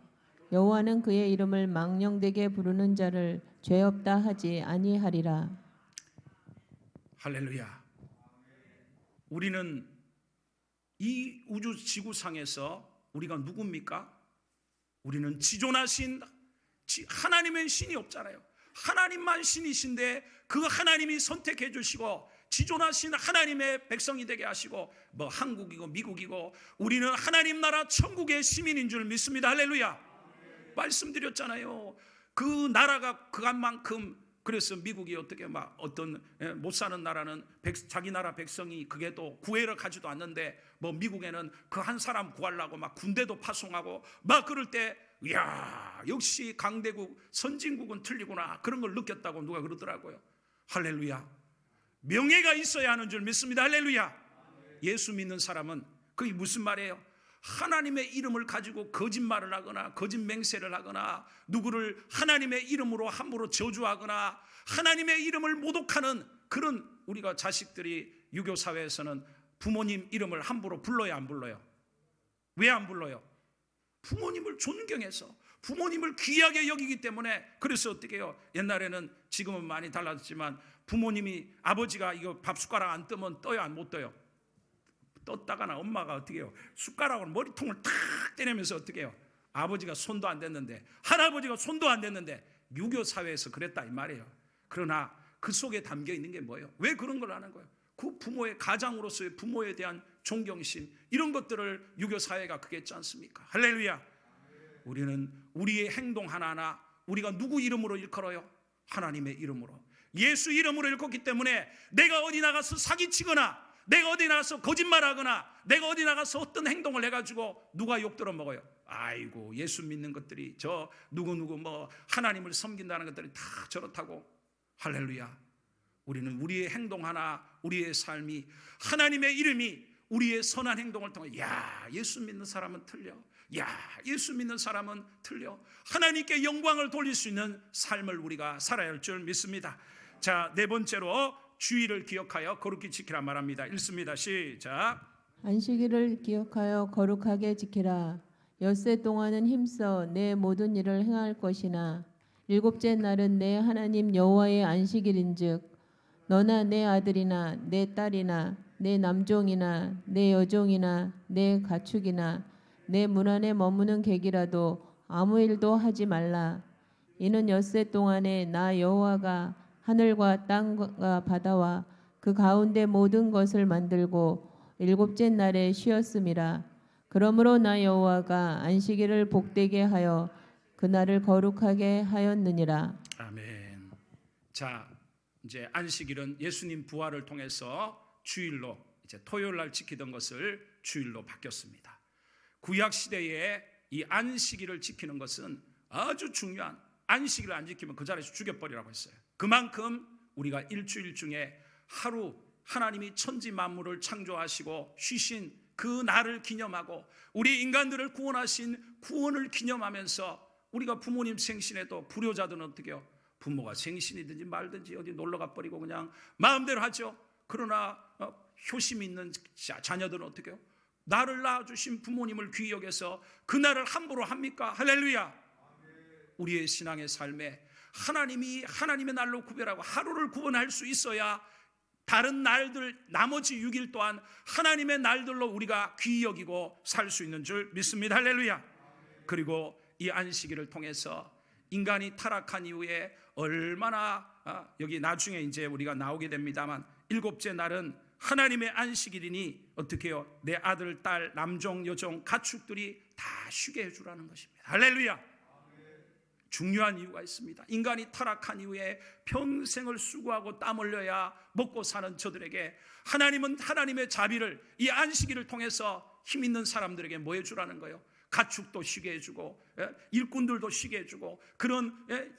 여호와는 그의 이름을 망령되게 부르는 자를 죄 없다 하지 아니하리라. 할렐루야. 우리는 이 우주 지구상에서 우리가 누굽니까? 우리는 지존하신 하나님의 신이 없잖아요. 하나님만 신이신데 그 하나님이 선택해 주시고 지존하신 하나님의 백성이 되게 하시고 한국이고 미국이고 우리는 하나님 나라 천국의 시민인 줄 믿습니다. 할렐루야. 말씀드렸잖아요. 그 나라가 그간만큼 그래서 미국이 어떻게 어떤 못 사는 나라는 자기 나라 백성이 그게 또 구애를 가지도 않는데 미국에는 그 한 사람 구하려고 군대도 파송하고 그럴 때 이야 역시 강대국 선진국은 틀리구나 그런 걸 느꼈다고 누가 그러더라고요. 할렐루야. 명예가 있어야 하는 줄 믿습니다. 할렐루야. 예수 믿는 사람은 그게 무슨 말이에요? 하나님의 이름을 가지고 거짓말을 하거나 거짓 맹세를 하거나 누구를 하나님의 이름으로 함부로 저주하거나 하나님의 이름을 모독하는 그런 우리가 자식들이 유교 사회에서는 부모님 이름을 함부로 불러야 안 불러요? 왜 안 불러요? 부모님을 존경해서 부모님을 귀하게 여기기 때문에. 그래서 어떻게 해요? 옛날에는 지금은 많이 달라졌지만 부모님이 아버지가 이거 밥 숟가락 안 뜨면 떠요 안 못 떠요? 떴다가나 엄마가 어떻게 해요? 숟가락으로 머리통을 탁 때리면서 어떻게 해요? 아버지가 손도 안 댔는데 할아버지가 손도 안 댔는데 유교 사회에서 그랬다 이 말이에요. 그러나 그 속에 담겨 있는 게 뭐예요? 왜 그런 걸 하는 거예요? 그 부모의 가장으로서의 부모에 대한 존경심 이런 것들을 유교 사회가 그게 있지 않습니까? 할렐루야. 우리는 우리의 행동 하나하나 우리가 누구 이름으로 일컬어요? 하나님의 이름으로 예수 이름으로 일컫기 때문에 내가 어디 나가서 사기치거나 내가 어디 나가서 거짓말하거나 내가 어디 나가서 어떤 행동을 해가지고 누가 욕 들어먹어요? 아이고 예수 믿는 것들이 저 누구누구 하나님을 섬긴다는 것들이 다 저렇다고. 할렐루야. 우리는 우리의 행동 하나 우리의 삶이 하나님의 이름이 우리의 선한 행동을 통해 야 예수 믿는 사람은 틀려. 야 예수 믿는 사람은 틀려. 하나님께 영광을 돌릴 수 있는 삶을 우리가 살아야 할 줄 믿습니다. 자, 네 번째로 주의를 기억하여 거룩히 지키라 말합니다. 읽습니다. 시작. 안식일을 기억하여 거룩하게 지키라. 엿새 동안은 힘써 내 모든 일을 행할 것이나 일곱째 날은 내 하나님 여호와의 안식일인즉 너나 내 아들이나 내 딸이나 내 남종이나 내 여종이나 내 가축이나 내 문 안에 머무는 객이라도 아무 일도 하지 말라. 이는 엿새 동안에 나 여호와가 하늘과 땅과 바다와 그 가운데 모든 것을 만들고 일곱째 날에 쉬었음이라. 그러므로 나 여호와가 안식일을 복되게 하여 그날을 거룩하게 하였느니라. 아멘. 자, 이제 안식일은 예수님 부활을 통해서 주일로, 이제 토요일 날 지키던 것을 주일로 바뀌었습니다. 구약 시대에 이 안식일을 지키는 것은 아주 중요한, 안식일을 안 지키면 그 자리에서 죽여버리라고 했어요. 그만큼 우리가 일주일 중에 하루 하나님이 천지 만물을 창조하시고 쉬신 그 날을 기념하고 우리 인간들을 구원하신 구원을 기념하면서, 우리가 부모님 생신에도 불효자들은 어떻게 해요? 부모가 생신이든지 말든지 어디 놀러가 버리고 그냥 마음대로 하죠. 그러나 효심 있는 자녀들은 어떻게 해요? 나를 낳아주신 부모님을 귀히 여겨서 그 날을 함부로 합니까? 할렐루야. 우리의 신앙의 삶에 하나님이 하나님의 날로 구별하고 하루를 구분할 수 있어야 다른 날들, 나머지 6일 또한 하나님의 날들로 우리가 귀히 여기고 살 수 있는 줄 믿습니다. 할렐루야. 그리고 이 안식일을 통해서 인간이 타락한 이후에 얼마나, 여기 나중에 이제 우리가 나오게 됩니다만, 7째 날은 하나님의 안식일이니 어떻게 해요? 내 아들, 딸, 남종, 여종, 가축들이 다 쉬게 해주라는 것입니다. 할렐루야. 중요한 이유가 있습니다. 인간이 타락한 이후에 평생을 수고하고 땀 흘려야 먹고 사는 저들에게 하나님은 하나님의 자비를, 이 안식일을 통해서 힘 있는 사람들에게 뭐 해주라는 거예요? 가축도 쉬게 해주고 일꾼들도 쉬게 해주고 그런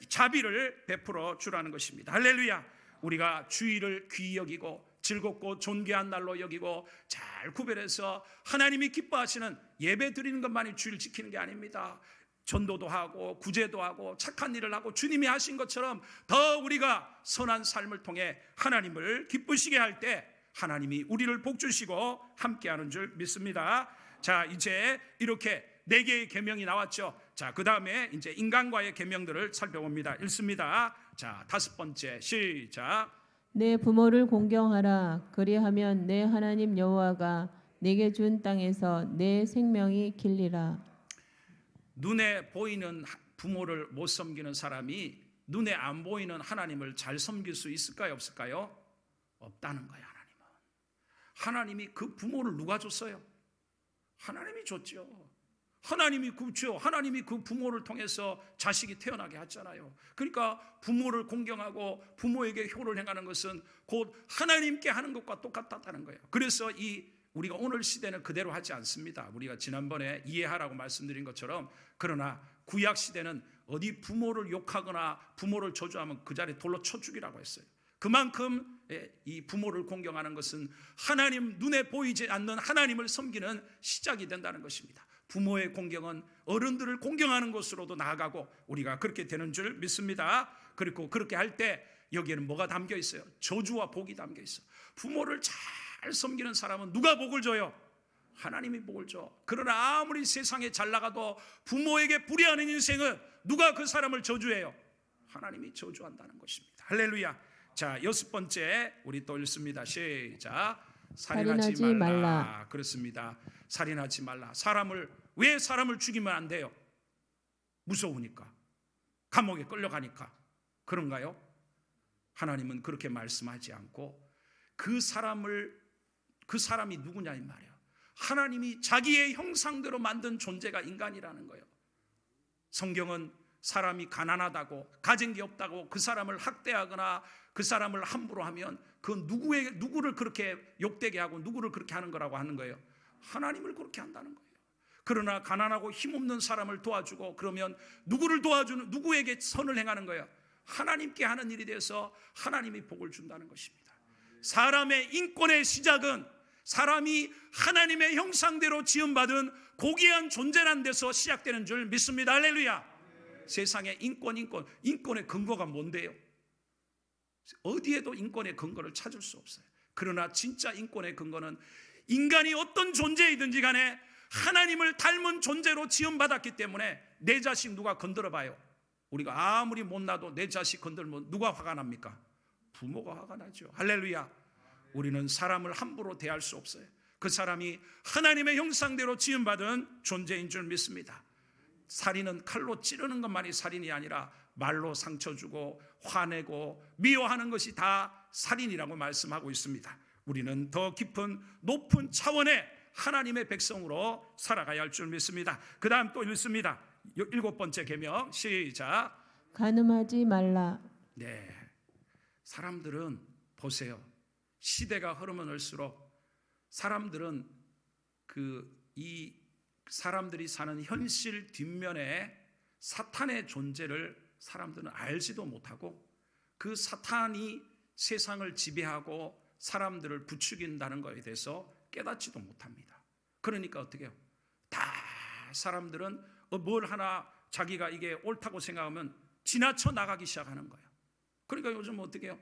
자비를 베풀어 주라는 것입니다. 할렐루야. 우리가 주일을 귀히 여기고 즐겁고 존귀한 날로 여기고 잘 구별해서 하나님이 기뻐하시는 예배 드리는 것만이 주일 지키는 게 아닙니다. 전도도 하고 구제도 하고 착한 일을 하고 주님이 하신 것처럼 더 우리가 선한 삶을 통해 하나님을 기쁘시게 할 때 하나님이 우리를 복주시고 함께하는 줄 믿습니다. 자, 이제 이렇게 4개의 계명이 나왔죠. 자, 그 다음에 이제 인간과의 계명들을 살펴봅니다. 읽습니다. 자, 5번째 시작. 내 부모를 공경하라. 그리하면 내 하나님 여호와가 내게 준 땅에서 내 생명이 길리라. 눈에 보이는 부모를 못 섬기는 사람이 눈에 안 보이는 하나님을 잘 섬길 수 있을까요? 없을까요? 없다는 거예요. 하나님이 그 부모를 누가 줬어요? 하나님이 줬죠. 하나님이 그죠. 하나님이 그 부모를 통해서 자식이 태어나게 했잖아요. 그러니까 부모를 공경하고 부모에게 효를 행하는 것은 곧 하나님께 하는 것과 똑같다는 거예요. 그래서 우리가 오늘 시대는 그대로 하지 않습니다. 우리가 지난번에 이해하라고 말씀드린 것처럼, 그러나 구약 시대는 어디 부모를 욕하거나 부모를 저주하면 그 자리에 돌로 쳐 죽이라고 했어요. 그만큼 이 부모를 공경하는 것은 하나님, 눈에 보이지 않는 하나님을 섬기는 시작이 된다는 것입니다. 부모의 공경은 어른들을 공경하는 것으로도 나아가고 우리가 그렇게 되는 줄 믿습니다. 그리고 그렇게 할 때 여기에는 뭐가 담겨 있어요? 저주와 복이 담겨 있어요. 부모를 잘 섬기는 사람은 누가 복을 줘요? 하나님이 복을 줘. 그러나 아무리 세상에 잘 나가도 부모에게 불의하는 인생은 누가 그 사람을 저주해요? 하나님이 저주한다는 것입니다. 할렐루야. 자, 6번째 우리 또 읽습니다. 시작. 살인하지 말라. 그렇습니다. 살인하지 말라. 왜 사람을 죽이면 안 돼요? 무서우니까, 감옥에 끌려가니까 그런가요? 하나님은 그렇게 말씀하지 않고 그 사람이 누구냐 이 말이에요. 하나님이 자기의 형상대로 만든 존재가 인간이라는 거예요. 성경은 사람이 가난하다고, 가진 게 없다고 그 사람을 학대하거나 그 사람을 함부로 하면 그 누구를 그렇게 욕되게 하고 누구를 그렇게 하는 거라고 하는 거예요. 하나님을 그렇게 한다는 거예요. 그러나 가난하고 힘없는 사람을 도와주고 그러면 누구에게 선을 행하는 거예요? 하나님께 하는 일이 돼서 하나님이 복을 준다는 것입니다. 사람의 인권의 시작은 사람이 하나님의 형상대로 지음받은 고귀한 존재란 데서 시작되는 줄 믿습니다. 할렐루야. 세상에 인권의 근거가 뭔데요? 어디에도 인권의 근거를 찾을 수 없어요. 그러나 진짜 인권의 근거는 인간이 어떤 존재이든지 간에 하나님을 닮은 존재로 지음받았기 때문에 내 자식 누가 건드려 봐요. 우리가 아무리 못나도 내 자식 건들면 누가 화가 납니까? 부모가 화가 나죠. 할렐루야. 우리는 사람을 함부로 대할 수 없어요. 그 사람이 하나님의 형상대로 지음받은 존재인 줄 믿습니다. 살인은 칼로 찌르는 것만이 살인이 아니라 말로 상처 주고 화내고 미워하는 것이 다 살인이라고 말씀하고 있습니다. 우리는 더 깊은 높은 차원의 하나님의 백성으로 살아가야 할 줄 믿습니다. 그 다음 또 읽습니다. 7번째 계명 시작. 간음하지 말라. 네, 사람들은 보세요. 시대가 흐르면 흘수록 사람들은 이 사람들이 사는 현실 뒷면에 사탄의 존재를 사람들은 알지도 못하고 그 사탄이 세상을 지배하고 사람들을 부추긴다는 것에 대해서 깨닫지도 못합니다. 그러니까 어떻게 해요? 다 사람들은 뭘 하나 자기가 이게 옳다고 생각하면 지나쳐 나가기 시작하는 거예요. 그러니까 요즘 어떻게 해요?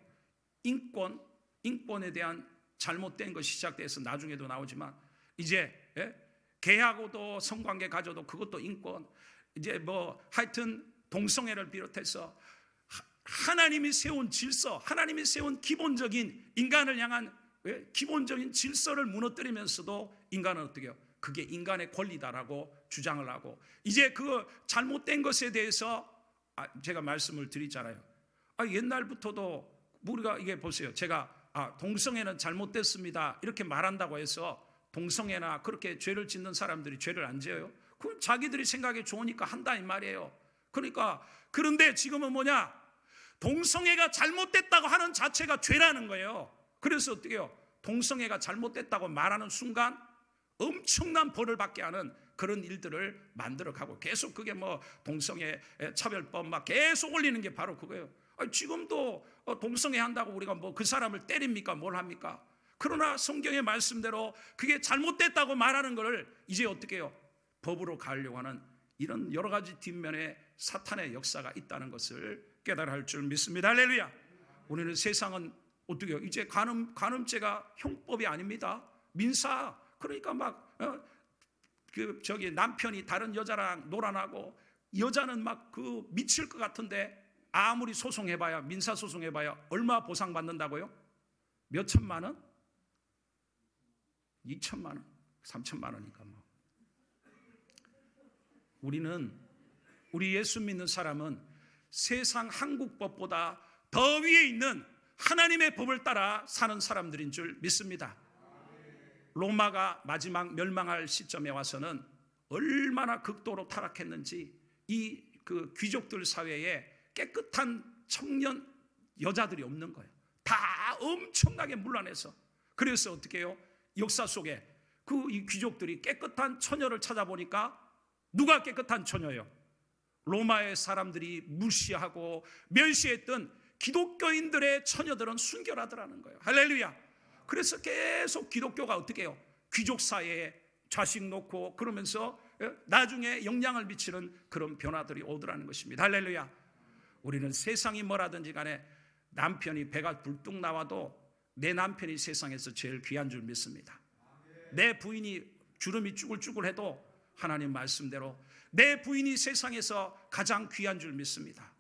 인권에 대한 잘못된 것이 시작돼서 나중에도 나오지만 이제 개하고도 성관계 가져도 그것도 인권, 이제 뭐 하여튼 동성애를 비롯해서 하나님이 세운 질서, 하나님이 세운 기본적인 인간을 향한 기본적인 질서를 무너뜨리면서도 인간은 어떻게 해요? 그게 인간의 권리다라고 주장을 하고 이제 그 잘못된 것에 대해서 제가 말씀을 드리잖아요. 옛날부터도 우리가 이게 보세요. 제가 동성애는 잘못됐습니다 이렇게 말한다고 해서 동성애나 그렇게 죄를 짓는 사람들이 죄를 안 지어요? 그건 자기들이 생각이 좋으니까 한다 이 말이에요. 그러니까 그런데 지금은 뭐냐? 동성애가 잘못됐다고 하는 자체가 죄라는 거예요. 그래서 어떻게 해요? 동성애가 잘못됐다고 말하는 순간 엄청난 벌을 받게 하는 그런 일들을 만들어가고 계속 그게 뭐 동성애 차별법 막 계속 올리는 게 바로 그거예요. 지금도 동성애 한다고 우리가 뭐 그 사람을 때립니까? 뭘 합니까? 그러나 성경의 말씀대로 그게 잘못됐다고 말하는 것을 이제 어떻게 해요? 법으로 가려고 하는 이런 여러 가지 뒷면에 사탄의 역사가 있다는 것을 깨달아야 할 줄 믿습니다. 할렐루야. 우리는 세상은 어떻게 해요? 이제 간음죄가 형법이 아닙니다. 민사. 그러니까 막 남편이 다른 여자랑 놀아나고 여자는 막 미칠 것 같은데 아무리 소송해봐야 민사 소송해봐야 얼마 보상받는다고요? 몇 천만 원? 2천만 원? 3천만 원이니까 뭐. 우리 예수 믿는 사람은 세상 한국법보다 더 위에 있는 하나님의 법을 따라 사는 사람들인 줄 믿습니다. 로마가 마지막 멸망할 시점에 와서는 얼마나 극도로 타락했는지 이 귀족들 사회에 깨끗한 청년 여자들이 없는 거예요. 다 엄청나게 문란해서. 그래서 어떻게 해요? 역사 속에 이 귀족들이 깨끗한 처녀를 찾아보니까 누가 깨끗한 처녀예요? 로마의 사람들이 무시하고 멸시했던 기독교인들의 처녀들은 순결하더라는 거예요. 할렐루야. 그래서 계속 기독교가 어떻게 해요? 귀족 사회에 자식 놓고 그러면서 나중에 영향을 미치는 그런 변화들이 오더라는 것입니다. 할렐루야. 우리는 세상이 뭐라든지 간에 남편이 배가 불뚝 나와도 내 남편이 세상에서 제일 귀한 줄 믿습니다. 내 부인이 주름이 쭈글쭈글해도 하나님 말씀대로 내 부인이 세상에서 가장 귀한 줄 믿습니다.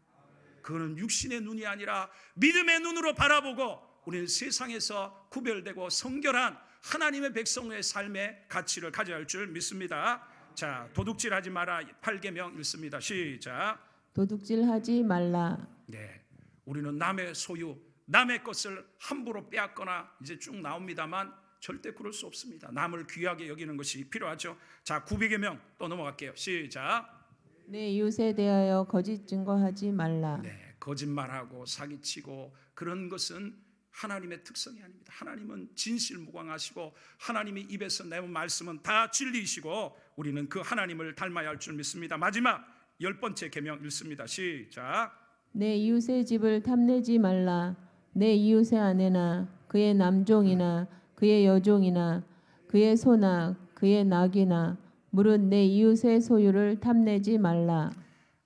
그거는 육신의 눈이 아니라 믿음의 눈으로 바라보고 우리는 세상에서 구별되고 성결한 하나님의 백성의 삶의 가치를 가져야 할 줄 믿습니다. 자, 도둑질하지 마라 8계명 읽습니다. 시작. 도둑질하지 말라. 네, 우리는 남의 소유, 남의 것을 함부로 빼앗거나 이제 쭉 나옵니다만 절대 그럴 수 없습니다. 남을 귀하게 여기는 것이 필요하죠. 자, 900계명 또 넘어갈게요. 시작. 내 이웃에 대하여 거짓 증거하지 말라. 네, 거짓말하고 사기치고 그런 것은 하나님의 특성이 아닙니다. 하나님은 진실무광하시고 하나님이 입에서 내는 말씀은 다 진리이시고 우리는 그 하나님을 닮아야 할 줄 믿습니다. 마지막 10번째 계명 읽습니다. 시작. 내 이웃의 집을 탐내지 말라. 내 이웃의 아내나 그의 남종이나 그의 여종이나 그의 소나 그의 낙이나 무릇 내 이웃의 소유를 탐내지 말라.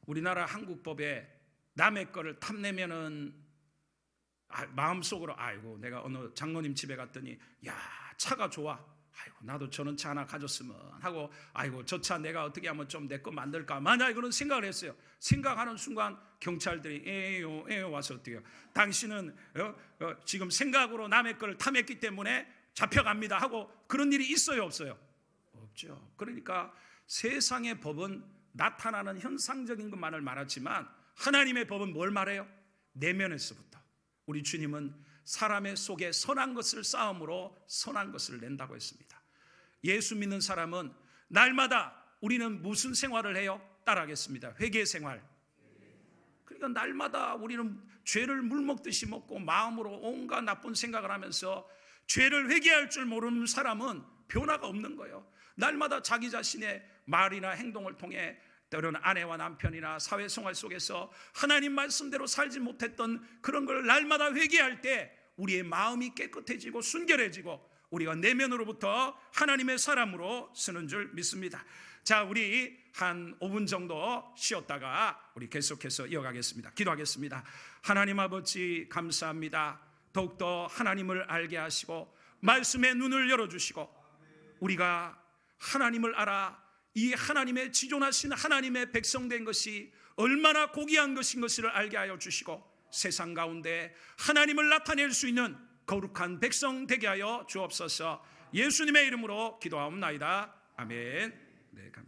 우리나라 한국법에 남의 거를 탐내면은 마음속으로 아이고 내가 어느 장로님 집에 갔더니 야 차가 좋아, 아이고 나도 저런 차 하나 가졌으면 하고 아이고 저 차 내가 어떻게 하면 좀 내 거 만들까 만약에 그런 생각을 했어요. 생각하는 순간 경찰들이 에요 와서 어떻게 해요? 당신은 지금 생각으로 남의 거를 탐했기 때문에 잡혀갑니다 하고 그런 일이 있어요 없어요? 없죠. 그러니까 세상의 법은 나타나는 현상적인 것만을 말하지만 하나님의 법은 뭘 말해요? 내면에서부터. 우리 주님은 사람의 속에 선한 것을 쌓음으로 선한 것을 낸다고 했습니다. 예수 믿는 사람은 날마다 우리는 무슨 생활을 해요? 따라하겠습니다. 회개 생활. 그러니까 날마다 우리는 죄를 물 먹듯이 먹고 마음으로 온갖 나쁜 생각을 하면서 죄를 회개할 줄 모르는 사람은 변화가 없는 거예요. 날마다 자기 자신의 말이나 행동을 통해 때로는 아내와 남편이나 사회생활 속에서 하나님 말씀대로 살지 못했던 그런 걸 날마다 회개할 때 우리의 마음이 깨끗해지고 순결해지고 우리가 내면으로부터 하나님의 사람으로 쓰는 줄 믿습니다. 자, 우리 한 5분 정도 쉬었다가 우리 계속해서 이어가겠습니다. 기도하겠습니다. 하나님 아버지 감사합니다. 더욱더 하나님을 알게 하시고 말씀의 눈을 열어주시고 우리가 하나님을 알아 이 하나님의 지존하신 하나님의 백성된 것이 얼마나 고귀한 것인 것을 알게 하여 주시고 세상 가운데 하나님을 나타낼 수 있는 거룩한 백성 되게 하여 주옵소서. 예수님의 이름으로 기도하옵나이다. 아멘. 네, 감사합니다.